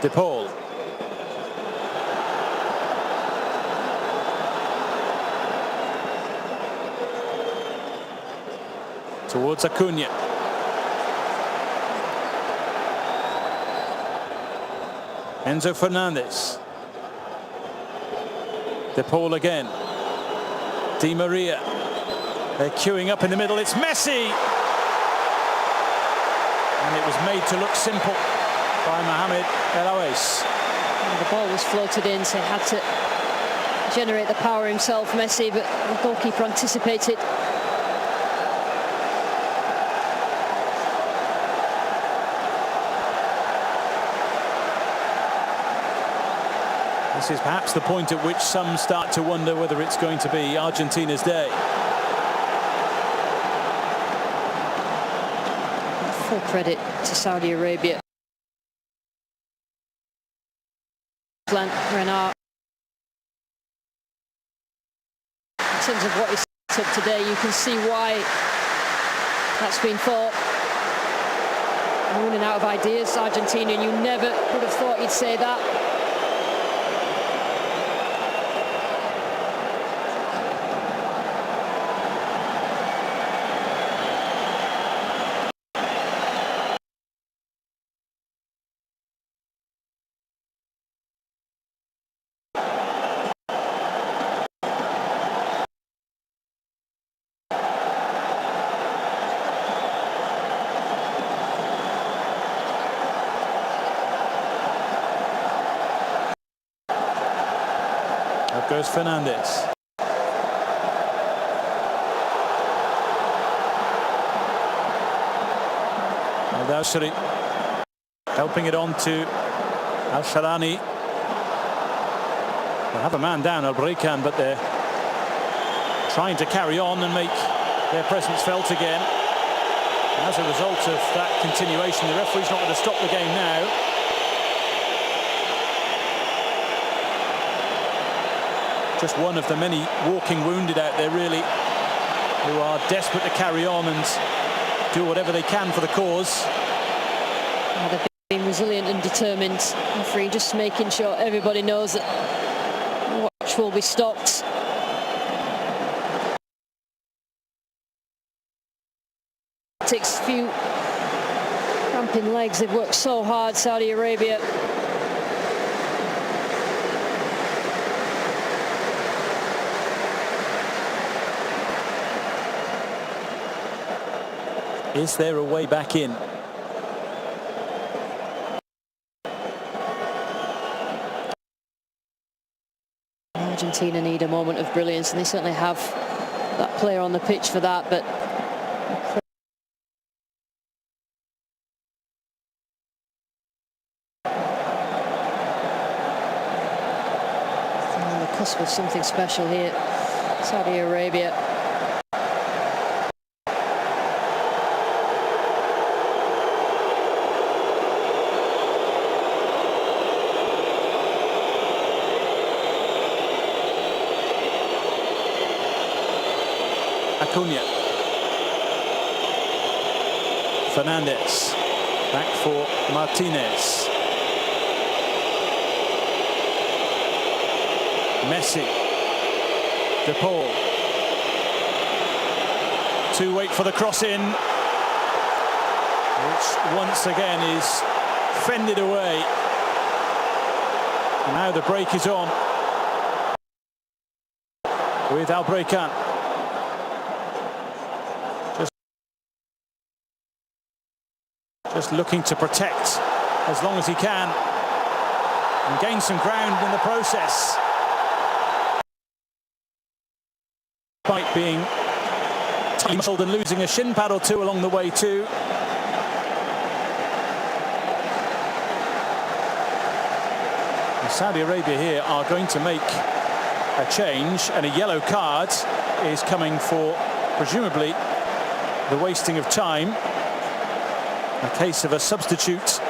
De Paul. Towards Acuna. Enzo Fernandez. De Paul again. Di Maria. They're queuing up in the middle. It's Messi! And it was made to look simple by Mohamed El Awais. The ball was floated in, so he had to generate the power himself, Messi, but the goalkeeper anticipated. This is perhaps the point at which some start to wonder whether it's going to be Argentina's day. Full credit to Saudi Arabia. Renard. In terms of what he's set up today, you can see why that's been thought. Running out of ideas, Argentina, and you never would have thought you'd say that. Up goes Fernandez. Al-Dawsari helping it on to Al-Sharani. They have a man down, Al-Braikan, but they're trying to carry on and make their presence felt again. And as a result of that continuation, the referee's not going to stop the game now. Just one of the many walking wounded out there, really, who are desperate to carry on and do whatever they can for the cause. Oh, they've been resilient and determined. Referee just making sure everybody knows that the watch will be stopped. It takes a few cramping legs. They've worked so hard, Saudi Arabia. Is there a way back in? Argentina need a moment of brilliance, and they certainly have that player on the pitch for that. But on the cusp of something special here, Saudi Arabia. Acuna. Fernandez. Back for Martinez. Messi. De Paul. To wait for the cross in, which once again is fended away. And now the break is on with Albrekan. Just looking to protect as long as he can and gain some ground in the process. Despite being tightly muscled and losing a shin pad or two along the way too. And Saudi Arabia here are going to make a change, and a yellow card is coming for presumably the wasting of time. A case of a substitute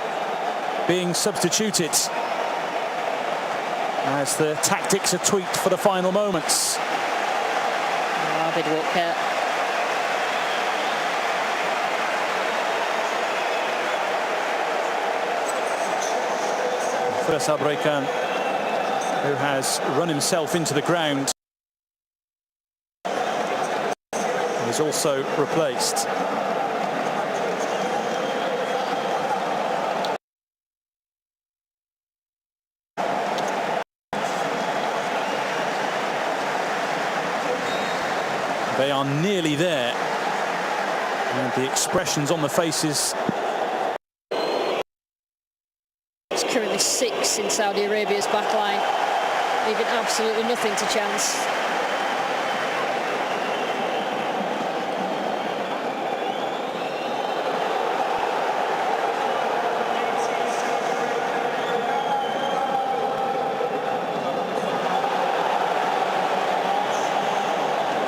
being substituted as the tactics are tweaked for the final moments. Abid Walker. First Albrekan, who has run himself into the ground, is also replaced. They are nearly there, and the expressions on the faces. It's currently 6 in Saudi Arabia's back line, leaving absolutely nothing to chance.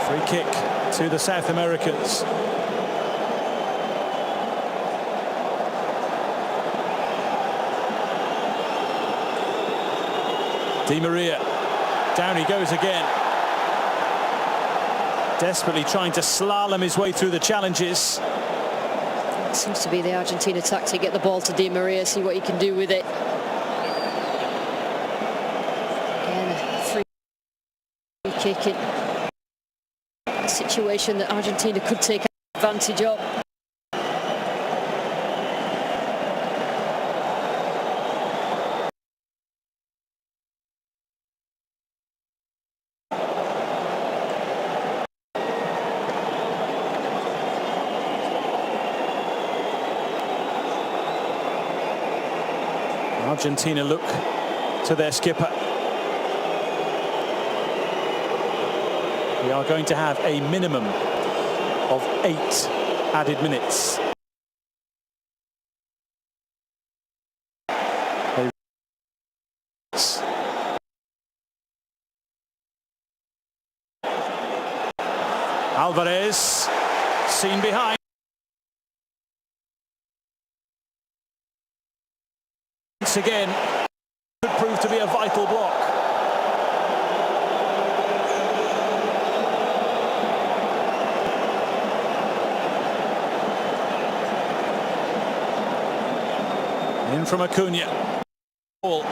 Free kick to the South Americans. Di Maria, down he goes again. Desperately trying to slalom his way through the challenges. It seems to be the Argentina tactic: get the ball to Di Maria, see what he can do with it. Again, a free kick in a situation that Argentina could take advantage of. Argentina look to their skipper. We are going to have a minimum of 8 added minutes. Alvarez, seen behind. Once again, could prove to be a vital block. In from Acuna. Ball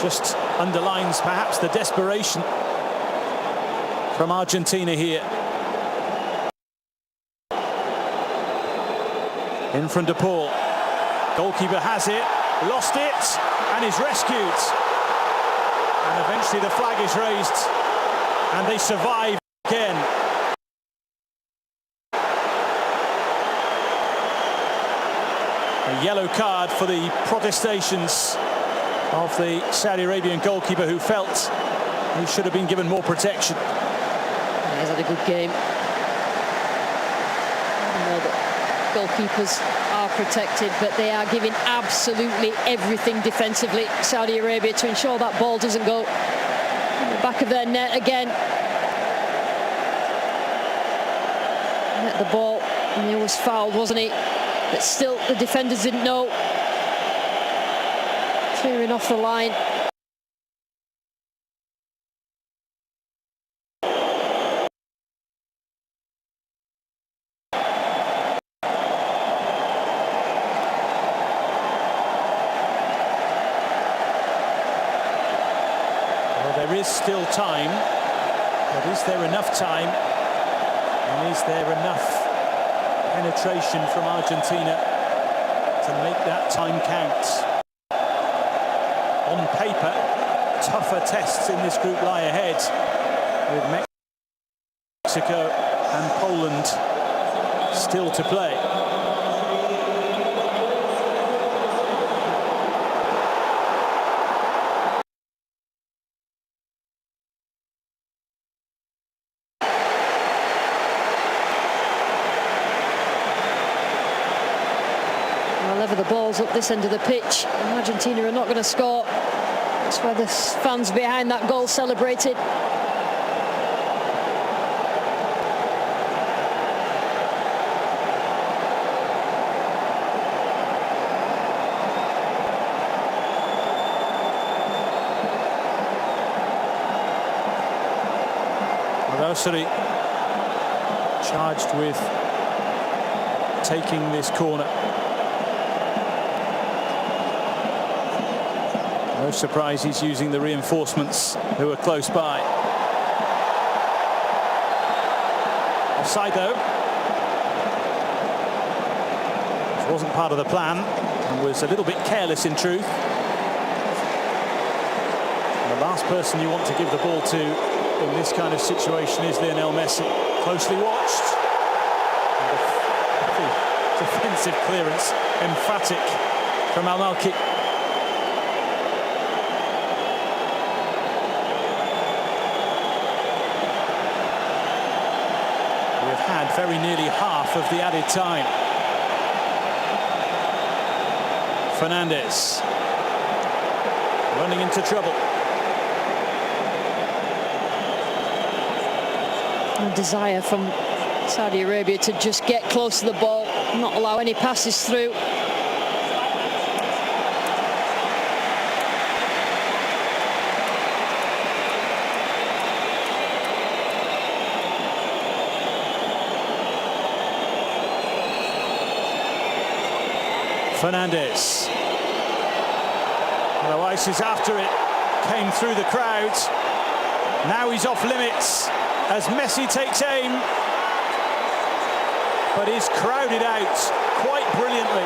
just underlines perhaps the desperation from Argentina here. In from De Paul. Goalkeeper has it, lost it, and is rescued. And eventually the flag is raised, and they survive again. A yellow card for the protestations of the Saudi Arabian goalkeeper, who felt he should have been given more protection. Yeah, he's had a good game. I know that goalkeepers are protected, but they are giving absolutely everything defensively, Saudi Arabia, to ensure that ball doesn't go in the back of their net again. Net the ball, and he was fouled, wasn't he? But still, the defenders didn't know. Clearing off the line. Well, there is still time, but is there enough time? And is there enough penetration from Argentina to make that time count? On paper, tougher tests in this group lie ahead, with Mexico and Poland still to play. Whenever the ball's up this end of the pitch, and Argentina are not going to score. That's where the fans behind that goal celebrated. Al-Awsari charged with taking this corner. No surprise he's using the reinforcements who are close by. Offside though. This wasn't part of the plan and was a little bit careless in truth. And the last person you want to give the ball to in this kind of situation is Lionel Messi. Closely watched. And the defensive clearance, emphatic from Al-Malki. Had very nearly half of the added time. Fernandez running into trouble. A desire from Saudi Arabia to just get close to the ball, not allow any passes through. Fernandez. Otherwise he's after it. Came through the crowd. Now he's off limits as Messi takes aim. But is crowded out quite brilliantly.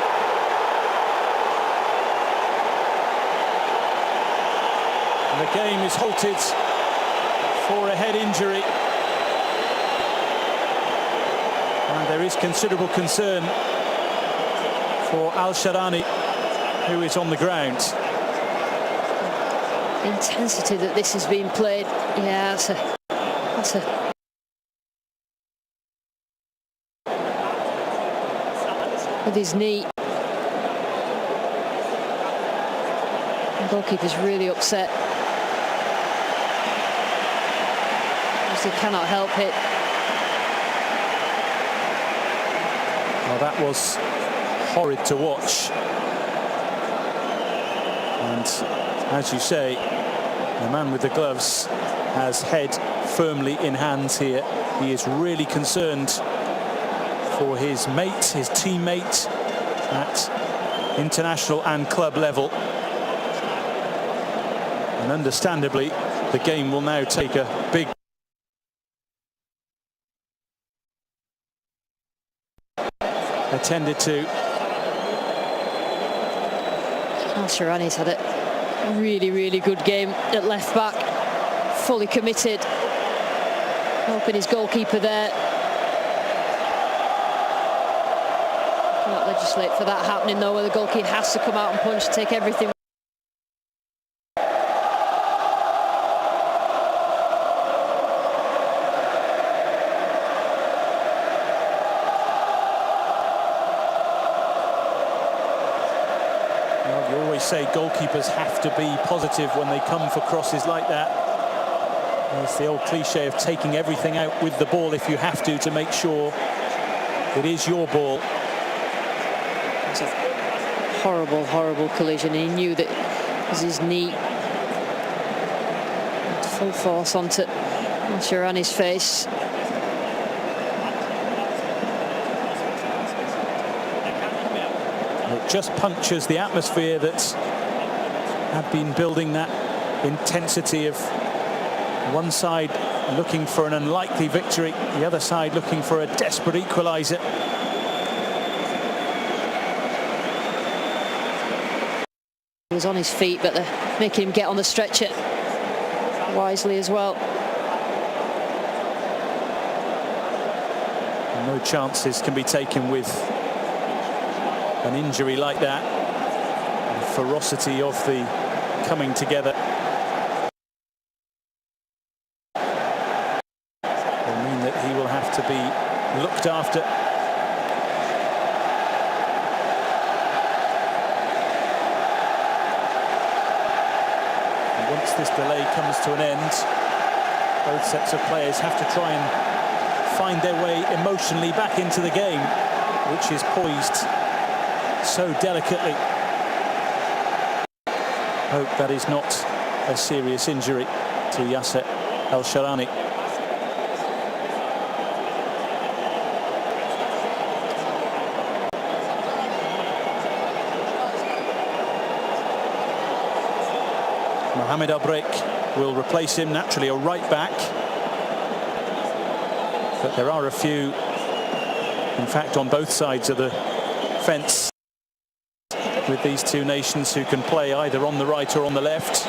And the game is halted for a head injury. And there is considerable concern for Al-Sharani, who is on the ground. The intensity that this is being played, yeah, that's a with his knee. The goalkeeper's really upset. He cannot help it. Well, that was horrid to watch. And as you say, the man with the gloves has head firmly in hands here. He is really concerned for his mate, his teammate at international and club level. And understandably, the game will now take a big attended to. Al-Sharani's had a really, really good game at left back, fully committed, helping his goalkeeper there. Can't legislate for that happening though, where the goalkeeper has to come out and punch, take everything Well, you always say goalkeepers have to be positive when they come for crosses like that. It's the old cliche of taking everything out with the ball if you have to make sure it is your ball. It's a horrible, horrible collision. He knew that it was his knee. Full force onto Sharani's face. It just punctures the atmosphere that had been building, that intensity of one side looking for an unlikely victory, the other side looking for a desperate equaliser. He was on his feet, but they're making him get on the stretcher wisely as well. No chances can be taken with an injury like that. The ferocity of the coming together will mean that he will have to be looked after. And once this delay comes to an end, both sets of players have to try and find their way emotionally back into the game, which is poised so delicately. Hope that is not a serious injury to Yasser El-Sharani. Mohamed Al-Breik will replace him, naturally a right back. But there are a few, in fact, on both sides of the fence with these two nations who can play either on the right or on the left.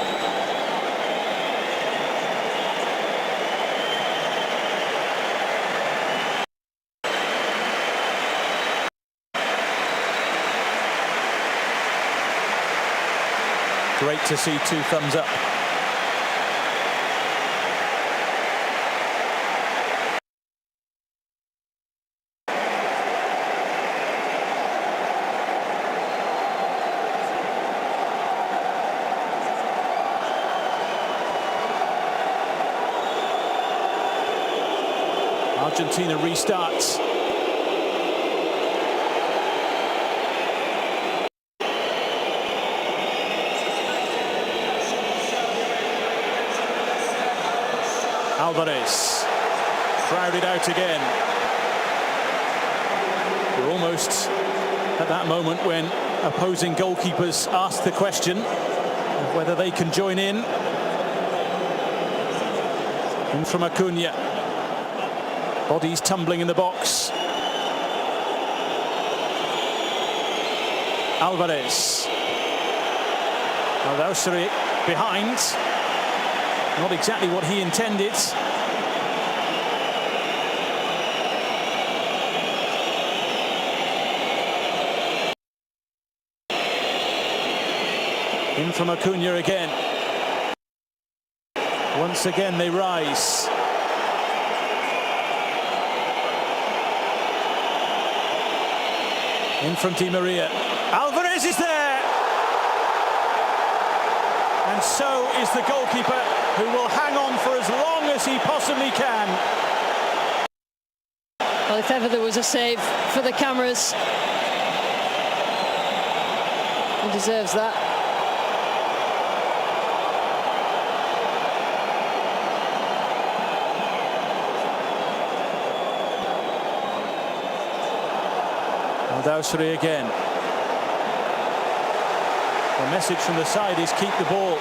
Great to see two thumbs up. Argentina restarts. Alvarez, crowded out again. We're almost at that moment when opposing goalkeepers ask the question of whether they can join in. In from Acuna. Bodies tumbling in the box. Alvarez. Al-Dawsari behind. Not exactly what he intended. In from Acuna again. Once again they rise. In from Di Maria. Alvarez is there! And so is the goalkeeper, who will hang on for as long as he possibly can. Well, if ever there was a save for the cameras, he deserves that. Al-Dawsari again. The message from the side is keep the ball.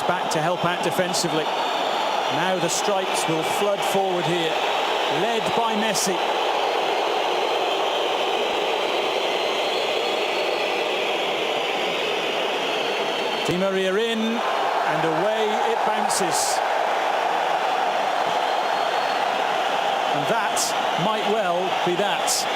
Back to help out defensively. Now the stripes will flood forward here, led by Messi. Di Maria in, and away it bounces. And that might well be that.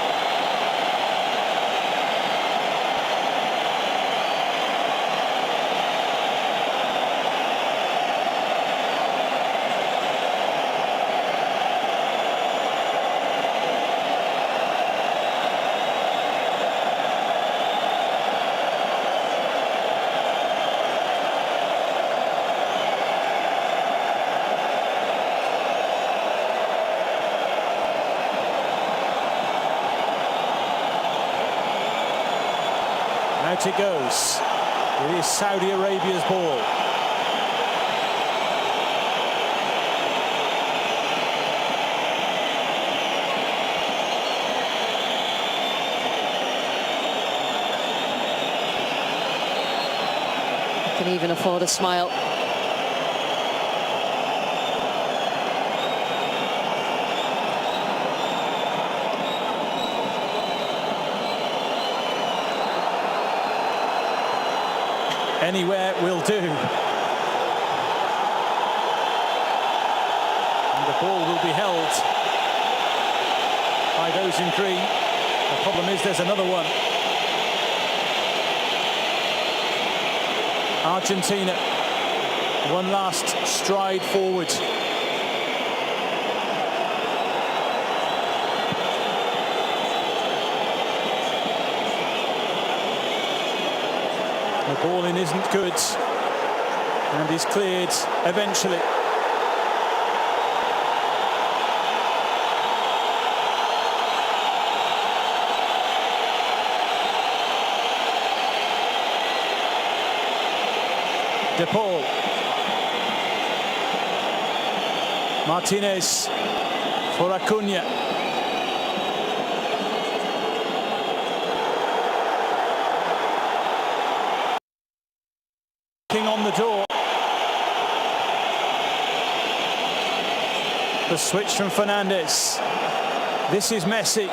Out it goes. It is Saudi Arabia's ball. Can even afford a smile. Anywhere will do. And the ball will be held by those in green. The problem is there's another one. Argentina, one last stride forward. The ball in isn't good and is cleared eventually. De Paul. Martinez for Acuna. On the door. The switch from Fernandez. This is Messi.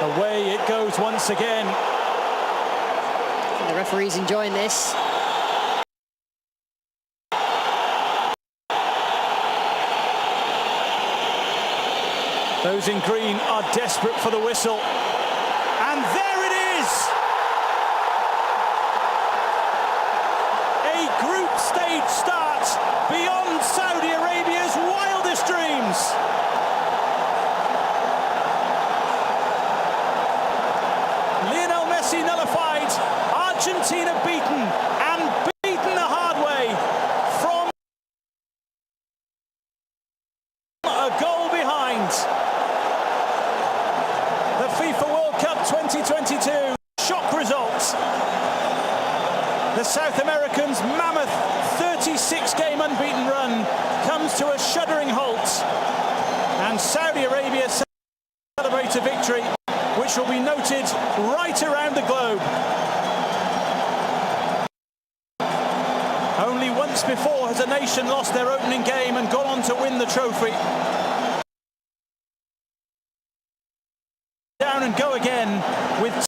Away it goes once again. The referee's enjoying this. Those in green are desperate for the whistle. And there it is! A group stage start beyond Saudi Arabia's wildest dreams. Lionel Messi nullified, Argentina beaten, and beaten the hard way from a goal behind. The FIFA World Cup 2022 shock results. The South Americans' mammoth 36-game unbeaten run comes to a shuddering halt, and Saudi Arabia celebrates a victory which will be noted right around the globe. Only once before has a nation lost their opening game and gone on to win the trophy. Down and go again with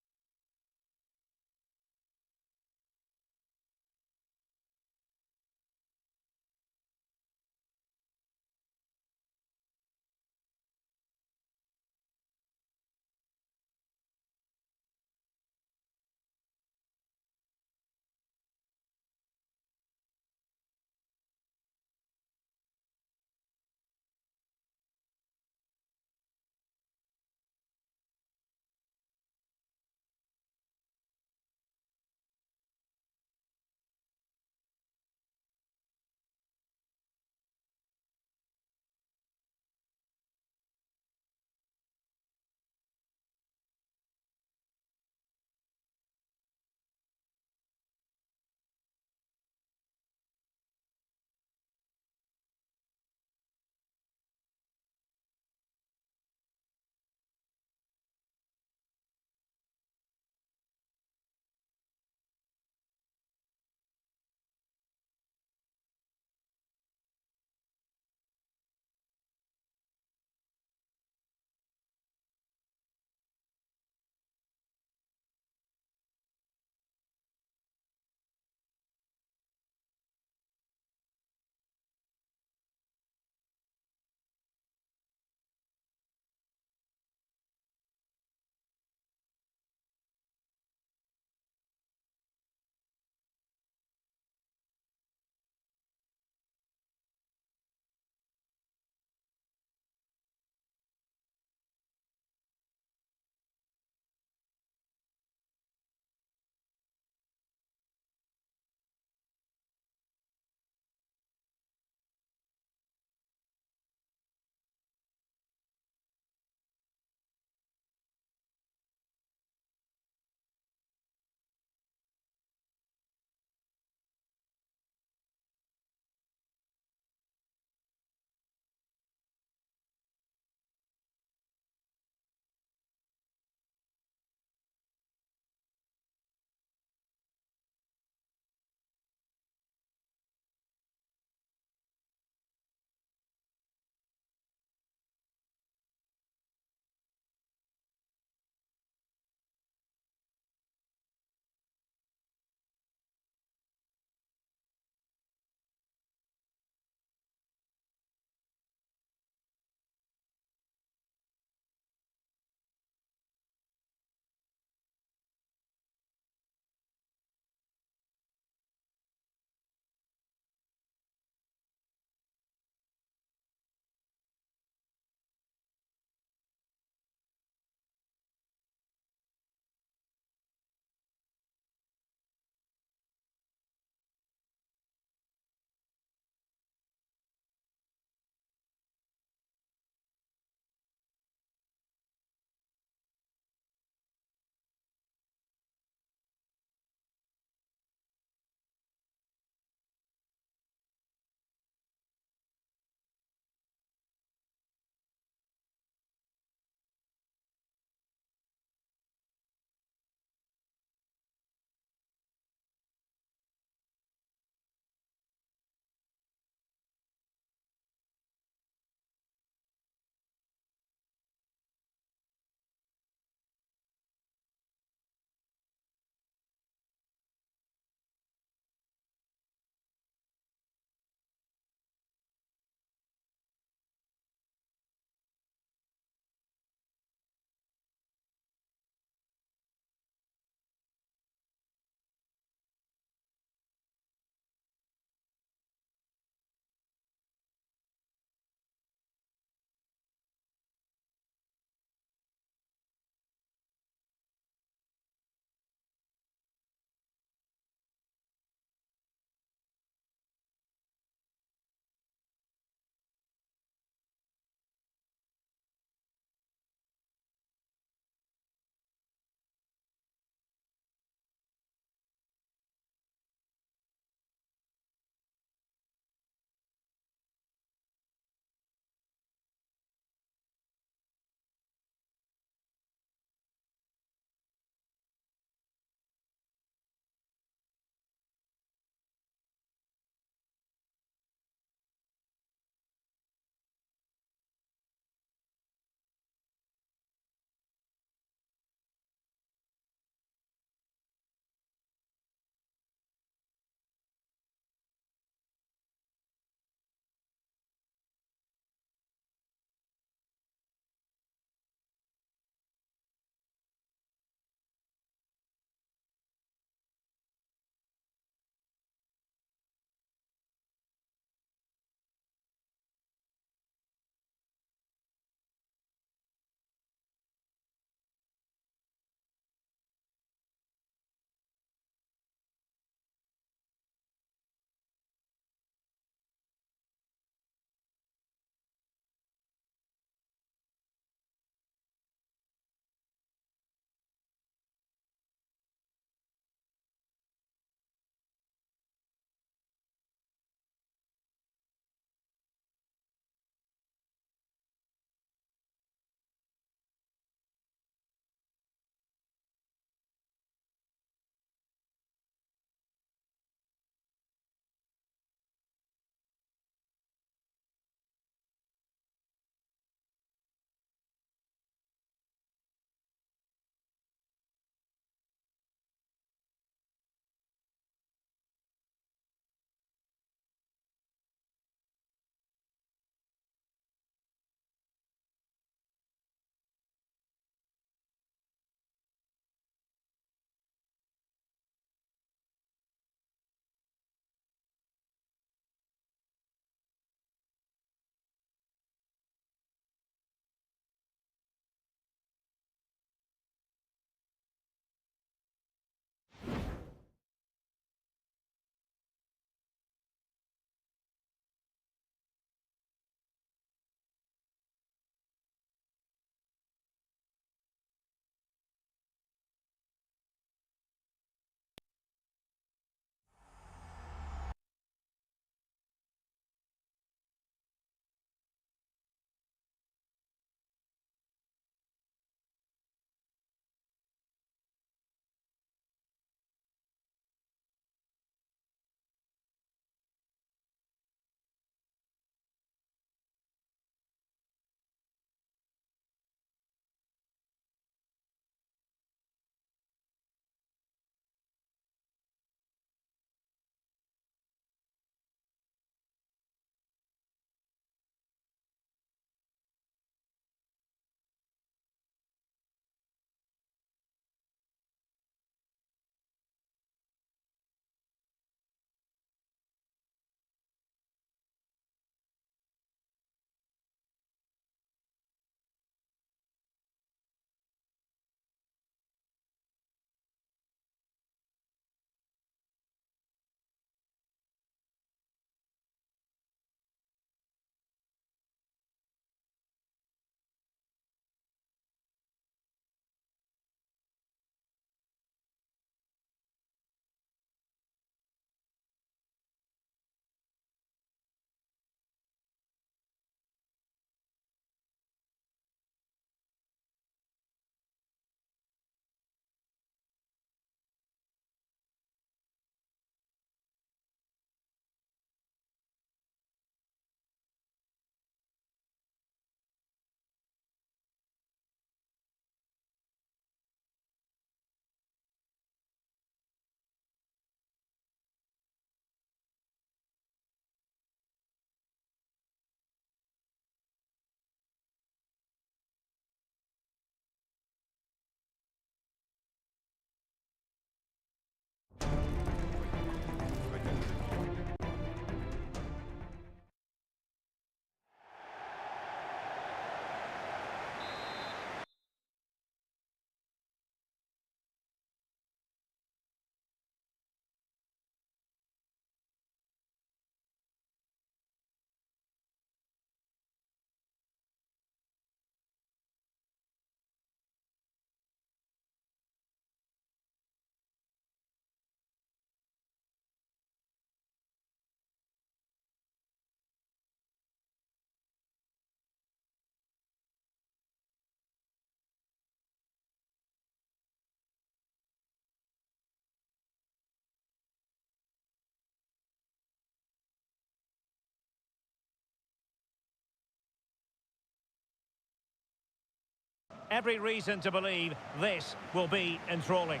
Every reason to believe this will be enthralling.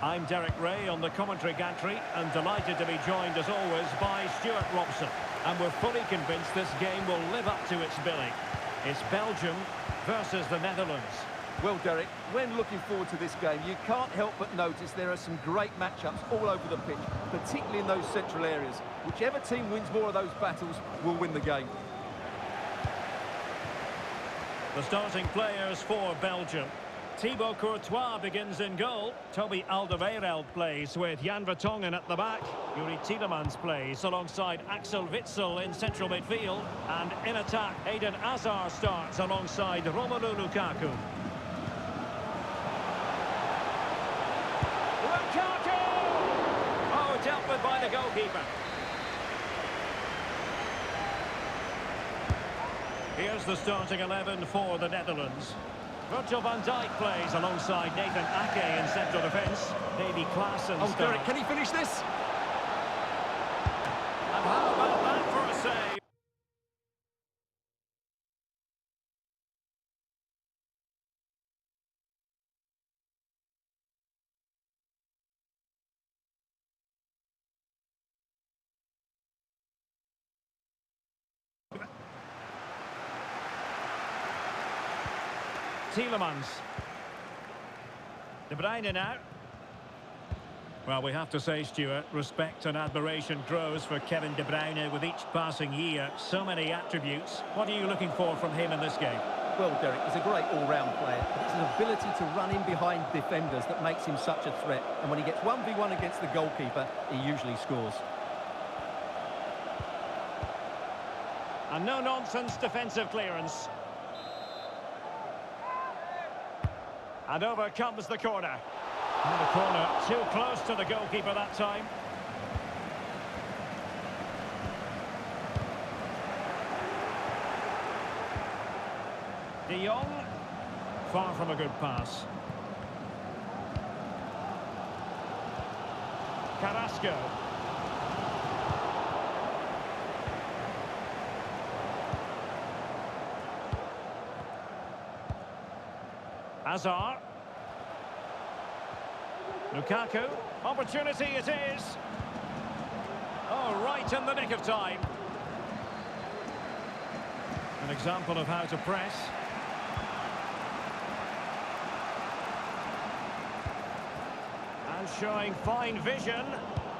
I'm Derek Ray on the commentary gantry and delighted to be joined as always by Stuart Robson. And we're fully convinced this game will live up to its billing. It's Belgium versus the Netherlands. Well, Derek, when looking forward to this game, you can't help but notice there are some great matchups all over the pitch, particularly in those central areas. Whichever team wins more of those battles will win the game. The starting players for Belgium. Thibaut Courtois begins in goal. Toby Alderweireld plays with Jan Vertonghen at the back. Yuri Tielemans plays alongside Axel Witsel in central midfield. And in attack, Eden Hazard starts alongside Romelu Lukaku. Lukaku! Oh, dealt with by the goalkeeper. Here's the starting 11 for the Netherlands. Virgil van Dijk plays alongside Nathan Ake in central defence. Davy Klaassen starts. Derek, can he finish this? And how about that for a save? Tielemans. De Bruyne now. Well, we have to say, Stuart, respect and admiration grows for Kevin De Bruyne with each passing year. So many attributes. What are you looking for from him in this game? Well, Derek, he's a great all-round player, but it's his ability to run in behind defenders that makes him such a threat. And when he gets 1v1 against the goalkeeper, he usually scores. And no-nonsense defensive clearance. And over comes the corner. And the corner too close to the goalkeeper that time. De Jong, far from a good pass. Carrasco. Hazard. Lukaku. Opportunity it is. Oh, right in the nick of time. An example of how to press. And showing fine vision.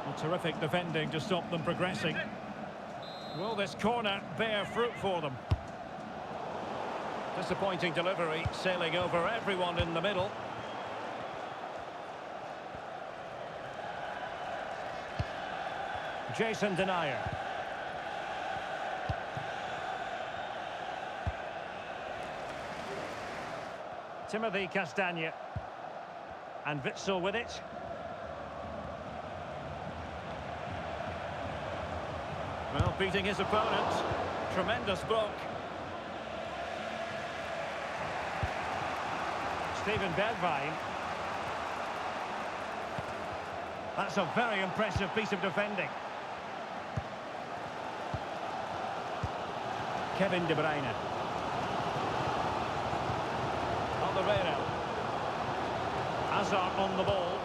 Well, terrific defending to stop them progressing. Will this corner bear fruit for them? Disappointing delivery, sailing over everyone in the middle. Jason Denayer. Timothy Castagne. And Witsel with it. Well, beating his opponent. Tremendous block. Steven Bergwijn. That's a very impressive piece of defending. Kevin De Bruyne. Alderweireld. Hazard on the ball.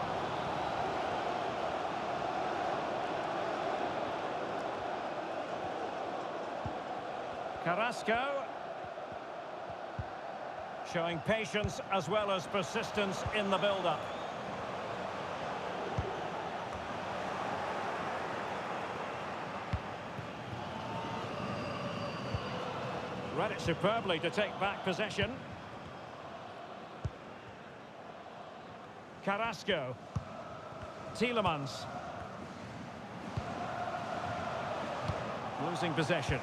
Carrasco. Showing patience as well as persistence in the build-up. Read it superbly to take back possession. Carrasco. Tielemans. Losing possession.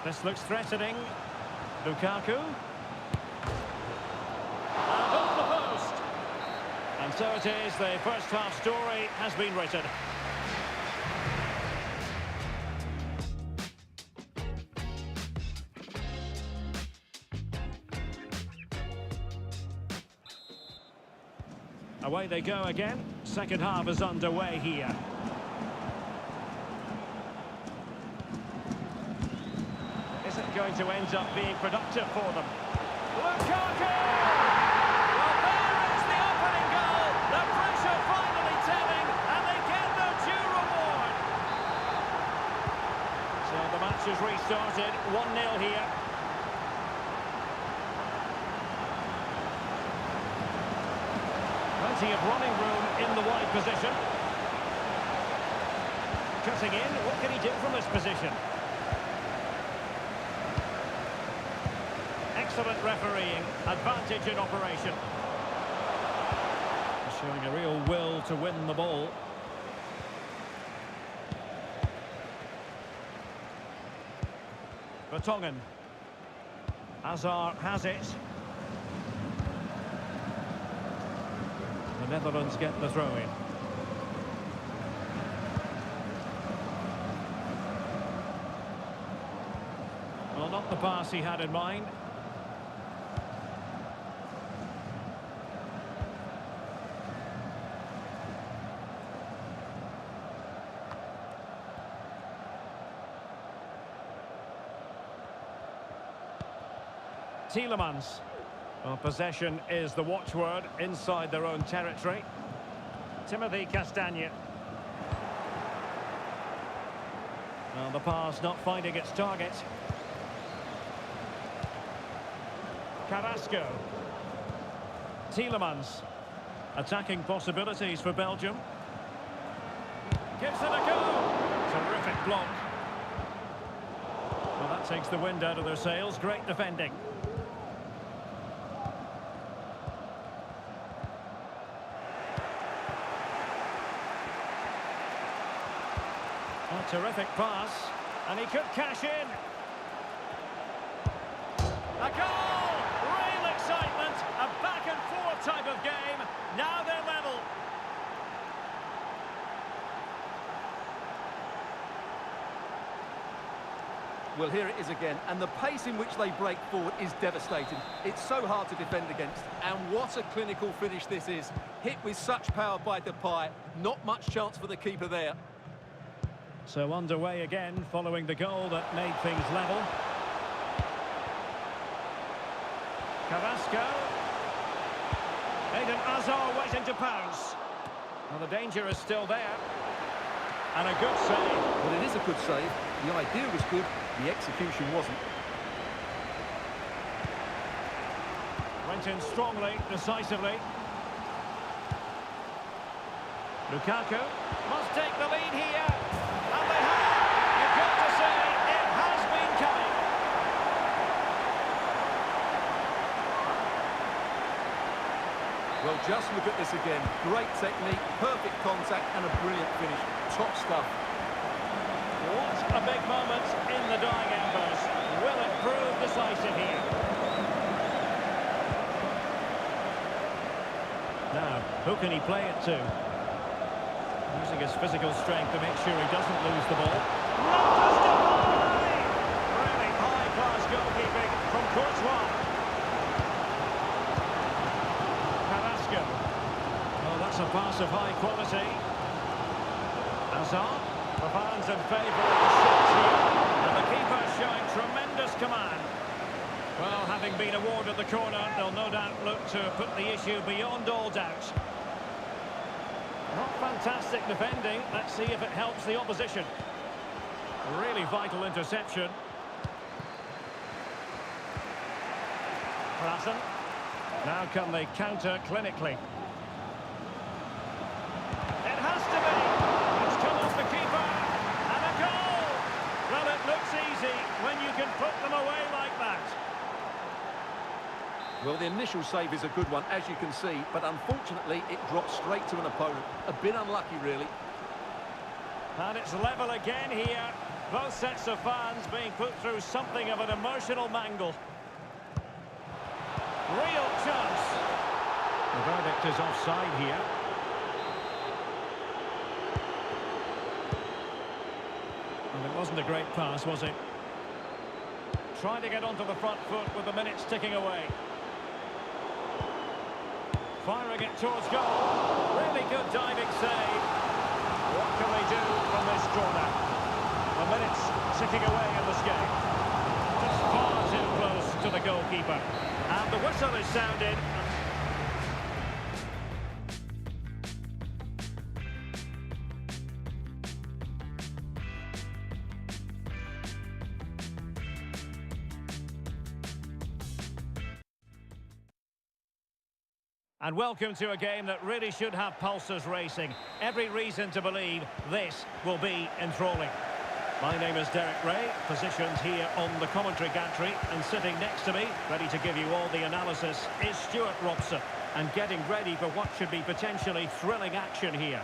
This looks threatening. Lukaku. And off the post. And so it is, the first half story has been written. Away they go again. Second half is underway here. going to end up being productive for them. Lukaku! Well, there is the opening goal. The pressure finally telling, and they get their due reward. So the match has restarted, 1-0 here. Plenty of running room in the wide position. Cutting in, what can he do from this position? Excellent refereeing, advantage in operation. Showing a real will to win the ball. Vertonghen. Hazard has it. The Netherlands get the throw-in. Well, not the pass he had in mind. Tielemans. Well, possession is the watchword inside their own territory. Timothy Castagne. Well, the pass not finding its target. Carrasco. Tielemans. Attacking possibilities for Belgium. Gives it a go. Terrific block. Well, that takes the wind out of their sails. Great defending. A terrific pass, and he could cash in. A goal! Real excitement, a back-and-forth type of game. Now they're level. Well, here it is again, and the pace in which they break forward is devastating. It's so hard to defend against, and what a clinical finish this is. Hit with such power by Depay, not much chance for the keeper there. So underway again, following the goal that made things level. Carrasco. Eden Hazard waiting to pounce. Well, the danger is still there. And a good save. Well, it is a good save. The idea was good, the execution wasn't. Went in strongly, decisively. Lukaku must take the lead here. And they have. You've got to say, it has been coming. Well, just look at this again. Great technique, perfect contact, and a brilliant finish. Top stuff. What a big moment in the dying embers. Will it prove decisive here? Now, who can he play it to? Using his physical strength to make sure he doesn't lose the ball. Really high-class goalkeeping from Courtois. Carrasco. Oh, that's a pass of high quality. Hazard. The fans in favour of the shots here. And the keeper showing tremendous command. Well, having been awarded the corner, they'll no doubt look to put the issue beyond all doubt. Not fantastic defending. Let's see if it helps the opposition. Really vital interception. Klassen. Now can they counter clinically? It has to be. It's come off the keeper. And a goal. Well, it looks easy when you can put them away like that. Well, the initial save is a good one, as you can see, but unfortunately it drops straight to an opponent. A bit unlucky, really. And it's level again here. Both sets of fans being put through something of an emotional mangle. Real chance. The verdict is offside here. Well, it wasn't a great pass, was it? Trying to get onto the front foot with the minutes ticking away. Firing it towards goal. Really good diving save. What can they do from this corner? The minutes ticking away in this game. Just goalkeeper. And the whistle is sounded. And welcome to a game that really should have pulses racing. Every reason to believe this will be enthralling. My name is Derek Ray, positioned here on the commentary gantry, and sitting next to me, ready to give you all the analysis, is Stuart Robson, and getting ready for what should be potentially thrilling action here.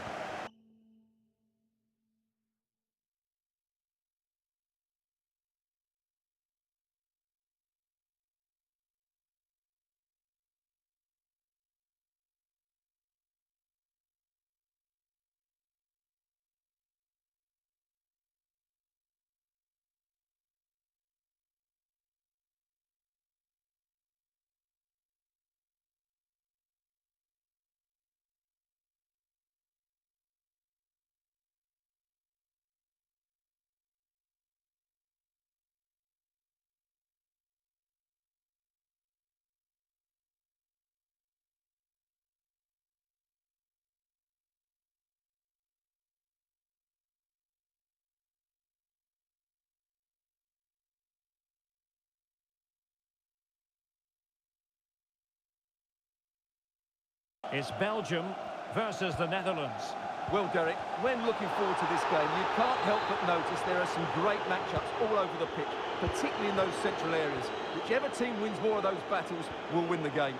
It's Belgium versus the Netherlands. Well, Derek, when looking forward to this game, you can't help but notice there are some great matchups all over the pitch, particularly in those central areas. Whichever team wins more of those battles will win the game.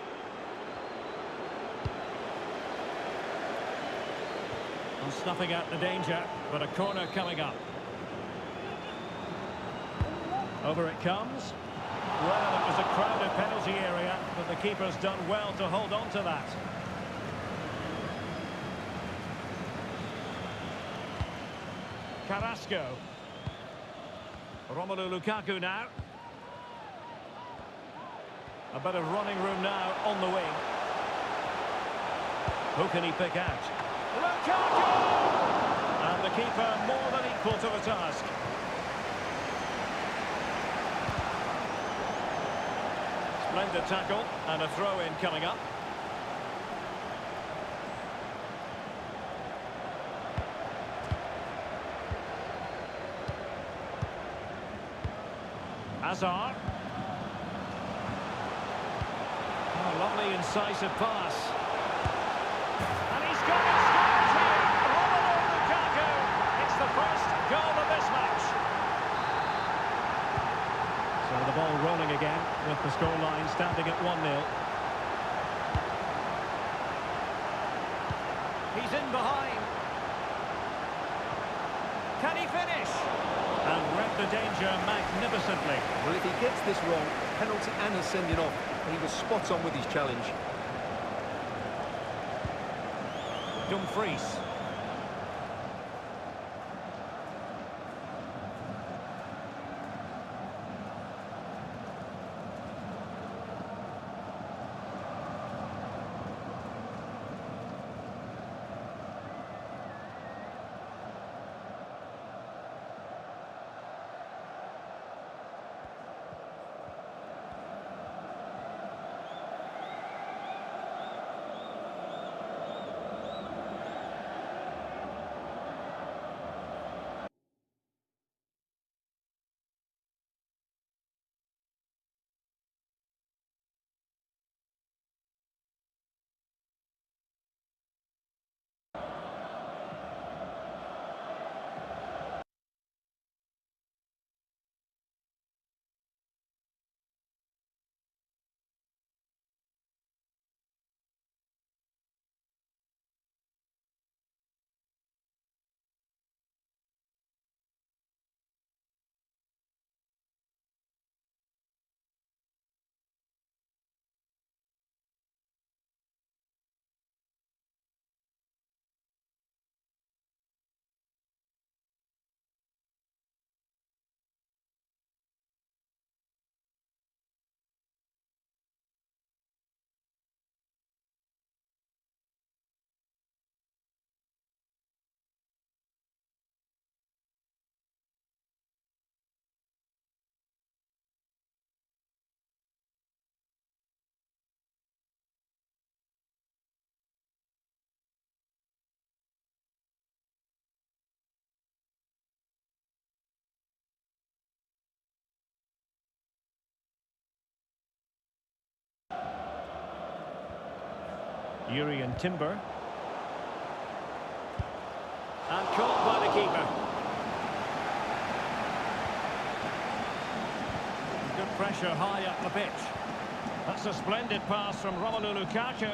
Well, snuffing out the danger, but a corner coming up. Over it comes. Well, it was a crowded penalty area, but the keeper's done well to hold on to that. Carrasco. Romelu Lukaku now. A bit of running room now on the wing. Who can he pick out? Lukaku! And the keeper more than equal to the task. Splendid tackle and a throw-in coming up. Hazard. Oh, lovely incisive pass. And he's got it, scores here! Romelu Lukaku! It's the first goal of this match. So the ball rolling again with the scoreline standing at 1-0. He's in behind. Can he finish? And read the danger magnificently. Well, if he gets this wrong, penalty and a sending off, he was spot on with his challenge. Dumfries. Urian Timber. And caught by the keeper. Good pressure high up the pitch. That's a splendid pass from Romelu Lukaku.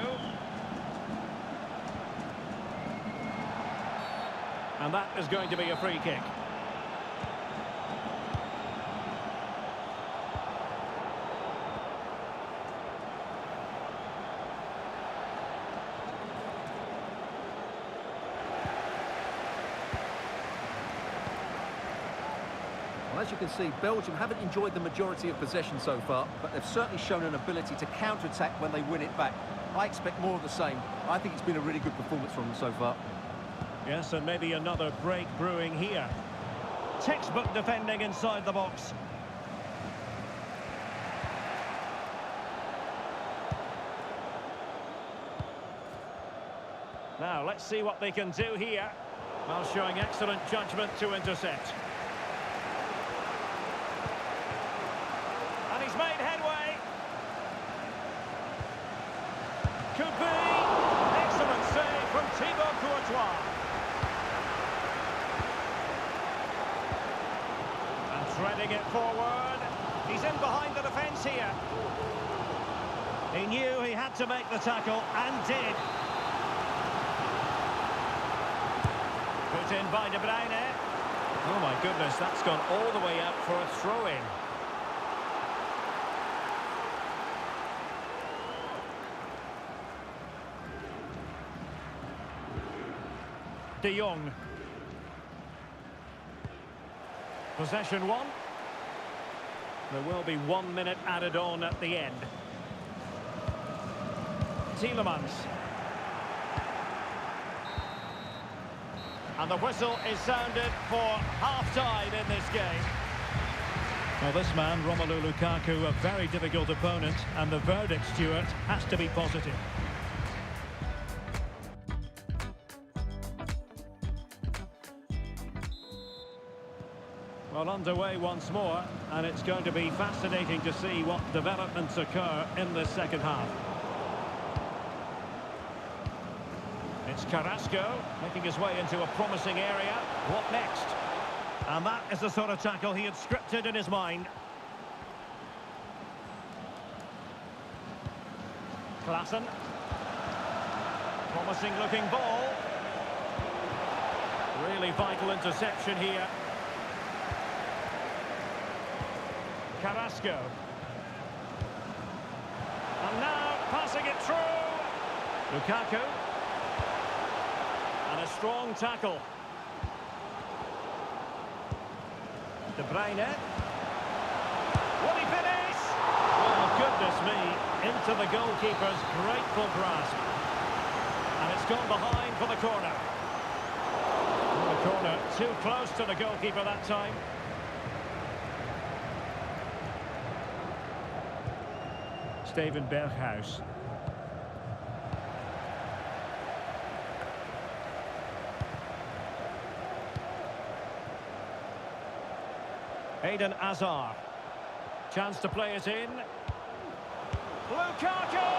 And that is going to be a free kick. Well, as you can see, Belgium haven't enjoyed the majority of possession so far, but they've certainly shown an ability to counter-attack when they win it back. I expect more of the same. I think it's been a really good performance from them so far. Yes, and maybe another break brewing here. Textbook defending inside the box. Now, let's see what they can do here, while showing excellent judgment to intercept. And he's made headway. Could be. Excellent save from Thibaut Courtois. And threading it forward. He's in behind the defence here. He knew he had to make the tackle, and did. Put in by De Bruyne. Oh my goodness, that's gone all the way out for a throw-in. De Jong. Possession one. There will be 1 minute added on at the end. Tielemans. And the whistle is sounded for half-time in this game. Well, this man, Romelu Lukaku, a very difficult opponent, and the verdict, Stuart, has to be positive. Well, underway once more, and it's going to be fascinating to see what developments occur in the second half. It's Carrasco making his way into a promising area. What next? And that is the sort of tackle he had scripted in his mind. Klaassen. Promising looking ball. Really vital interception here. Carrasco. And now passing it through. Lukaku. And a strong tackle. De Bruyne. Will he finish? Oh, goodness me. Into the goalkeeper's grateful grasp. And it's gone behind for the corner. The corner too close to the goalkeeper that time. Steven Berghuis. Eden Hazard. Chance to play it in. Lukaku!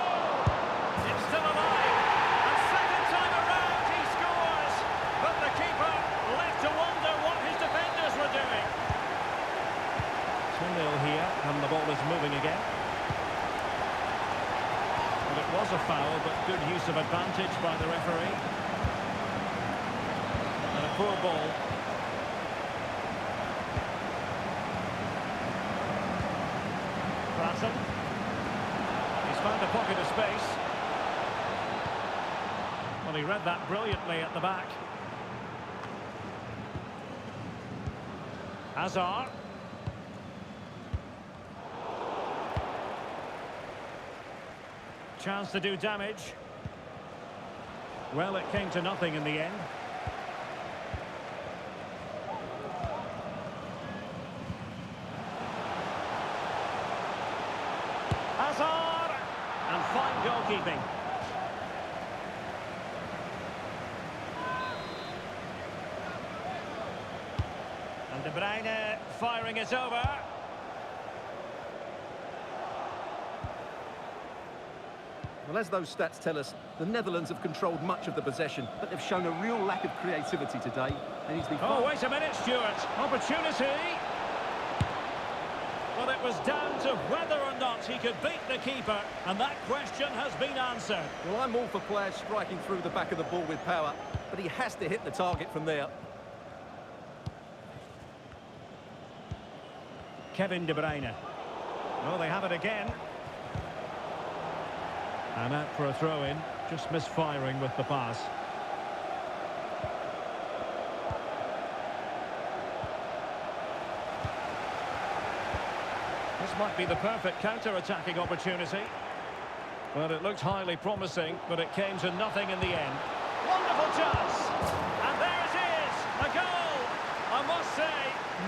It's still alive. And second time around he scores. But the keeper left to wonder what his defenders were doing. 2-0 here, and the ball is moving again. Well, it was a foul, but good use of advantage by the referee. And a poor ball. Klaassen. He's found a pocket of space. Well, he read that brilliantly at the back. Hazard. Chance to do damage. Well, it came to nothing in the end. Hazard! And fine goalkeeping. And De Bruyne firing it over. Well, as those stats tell us, the Netherlands have controlled much of the possession, but they've shown a real lack of creativity today. They need to be Oh, wait a minute, Stuart. Opportunity. Well, it was down to whether or not he could beat the keeper, and that question has been answered. Well, I'm all for players striking through the back of the ball with power, but he has to hit the target from there. Kevin De Bruyne. Well, they have it again. And out for a throw-in, just misfiring with the pass. This might be the perfect counter-attacking opportunity. Well, it looked highly promising, but it came to nothing in the end. Wonderful chance! And there it is, a goal! I must say,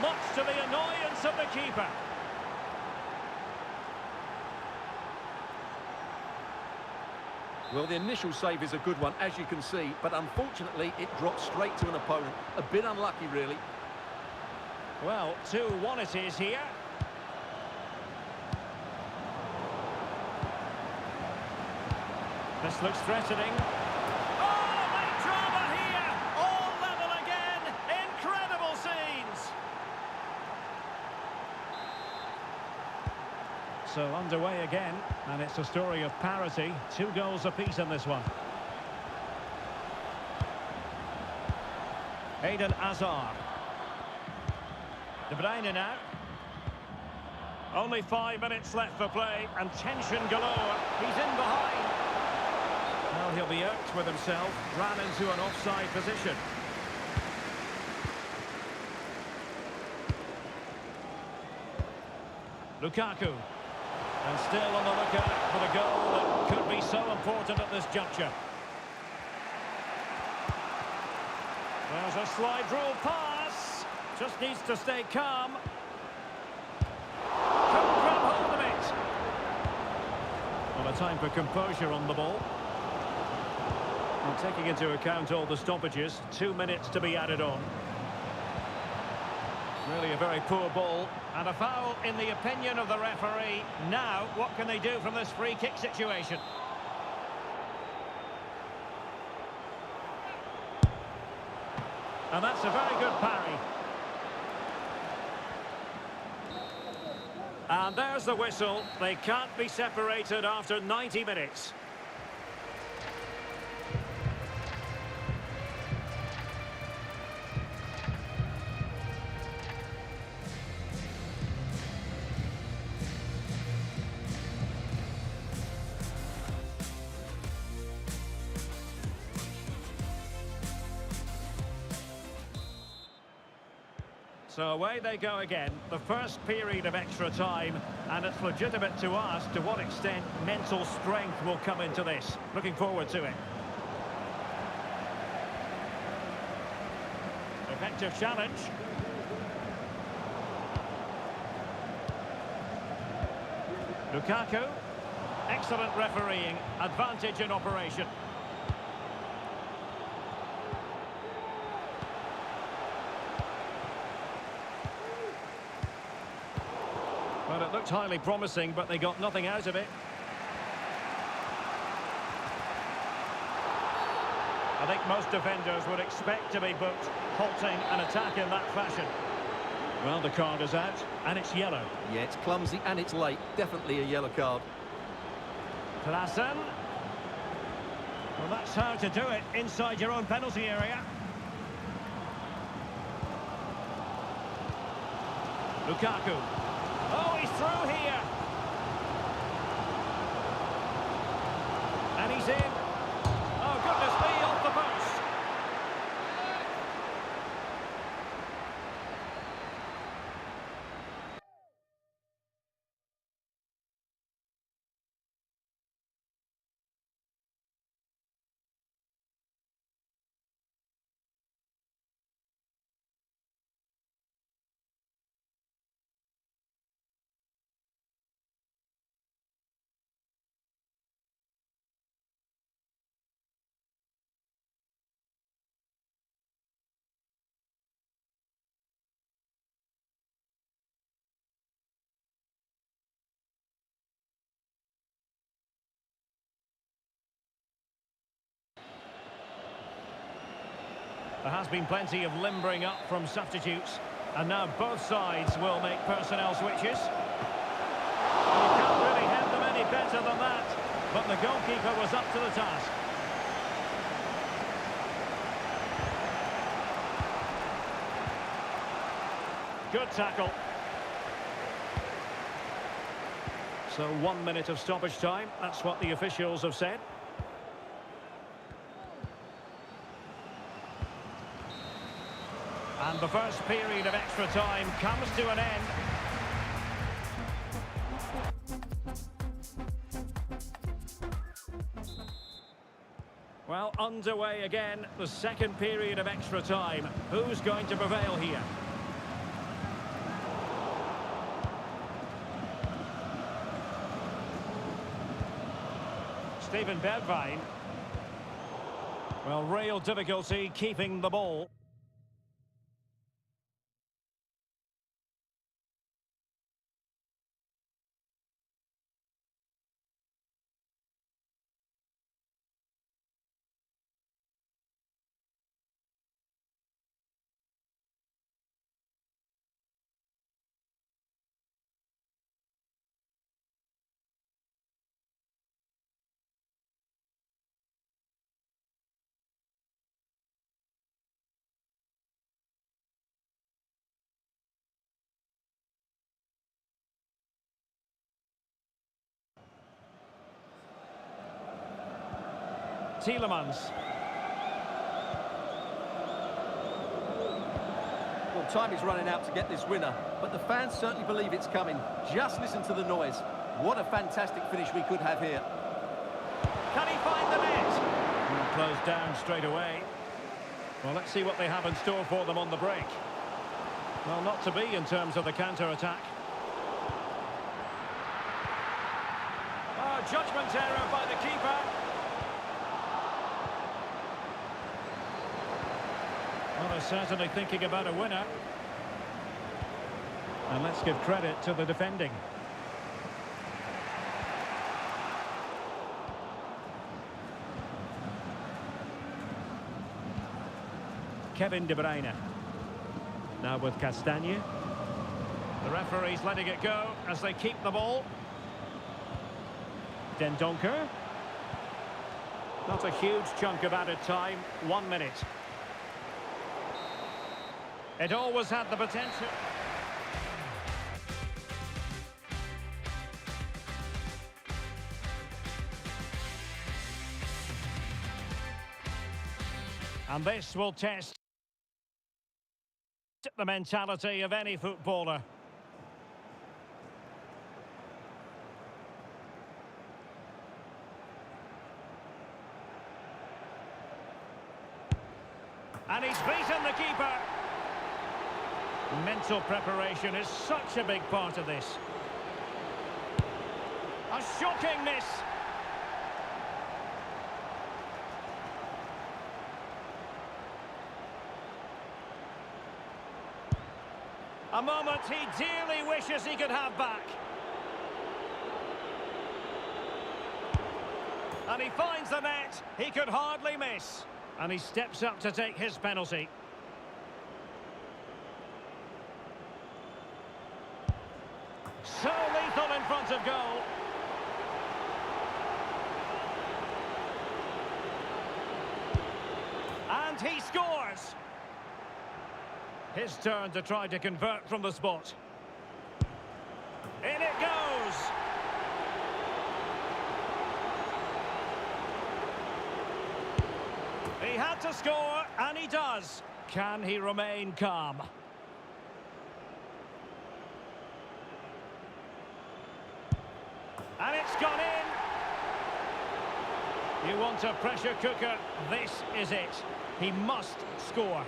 much to the annoyance of the keeper. Well, the initial save is a good one, as you can see, but unfortunately it dropped straight to an opponent. A bit unlucky, really. Well, 2-1 it is here. This looks threatening. Oh, late drama here! All level again! Incredible scenes! So underway again, and it's a story of parity. 2 goals apiece in this one. Eden Hazard. De Bruyne now. Only 5 minutes left for play, and tension galore. He's in behind. Well, he'll be irked with himself. Ran into an offside position. Lukaku. And still on the lookout for the goal that could be so important at this juncture. There's a slide rule pass. Just needs to stay calm. Couldn't grab hold of it. Well, a time for composure on the ball. And taking into account all the stoppages, 2 minutes to be added on. Really a very poor ball, and a foul in the opinion of the referee. Now, what can they do from this free kick situation? And that's a very good parry. And there's the whistle. They can't be separated after 90 minutes. So away they go again, the first period of extra time, and it's legitimate to ask to what extent mental strength will come into this. Looking forward to it. Effective challenge. Lukaku. Excellent refereeing, advantage in operation. Well, it looked highly promising, but they got nothing out of it. I think most defenders would expect to be booked, halting an attack in that fashion. Well, the card is out, and it's yellow. Yeah, it's clumsy and it's late. Definitely a yellow card. Klassen. Well, that's how to do it inside your own penalty area. Lukaku. Oh, he's through here. And he's in. Oh, goodness me, off the post. There has been plenty of limbering up from substitutes. And now both sides will make personnel switches. You can't really head them any better than that. But the goalkeeper was up to the task. Good tackle. So 1 minute of stoppage time. That's what the officials have said. And the first period of extra time comes to an end. Well, underway again, the second period of extra time. Who's going to prevail here? Steven Bergwijn. Well, real difficulty keeping the ball. Tielemans. Well, time is running out to get this winner, but the fans certainly believe it's coming. Just listen to the noise. What a fantastic finish we could have here. Can he find the net? And closed down straight away. Well, let's see what they have in store for them on the break. Well, not to be in terms of the counter-attack. Oh, judgment error by the keeper. Well, they're certainly thinking about a winner. And let's give credit to the defending. Kevin De Bruyne. Now with Castagne. The referee's letting it go as they keep the ball. Den Donker. Not a huge chunk of added time. 1 minute. It always had the potential. And this will test the mentality of any footballer. And he's beaten the keeper. Mental preparation is such a big part of this. A shocking miss. A moment he dearly wishes he could have back. And he finds the net. He could hardly miss. And he steps up to take his penalty. So lethal in front of goal. And he scores. His turn to try to convert from the spot. In it goes. He had to score, and he does. Can he remain calm? And it's gone in. You want a pressure cooker? This is it. He must score.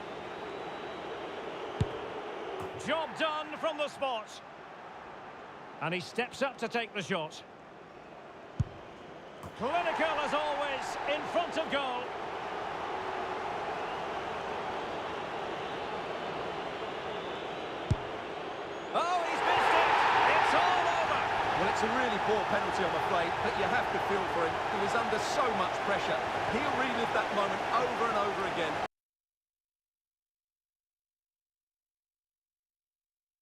Job done from the spot. And he steps up to take the shot. Clinical as always, in front of goal. Oh, he's missed it. It's all over. Well, it's a really poor penalty, I'm afraid, but you have to feel for him. He was under so much pressure. He'll relive that moment over and over again,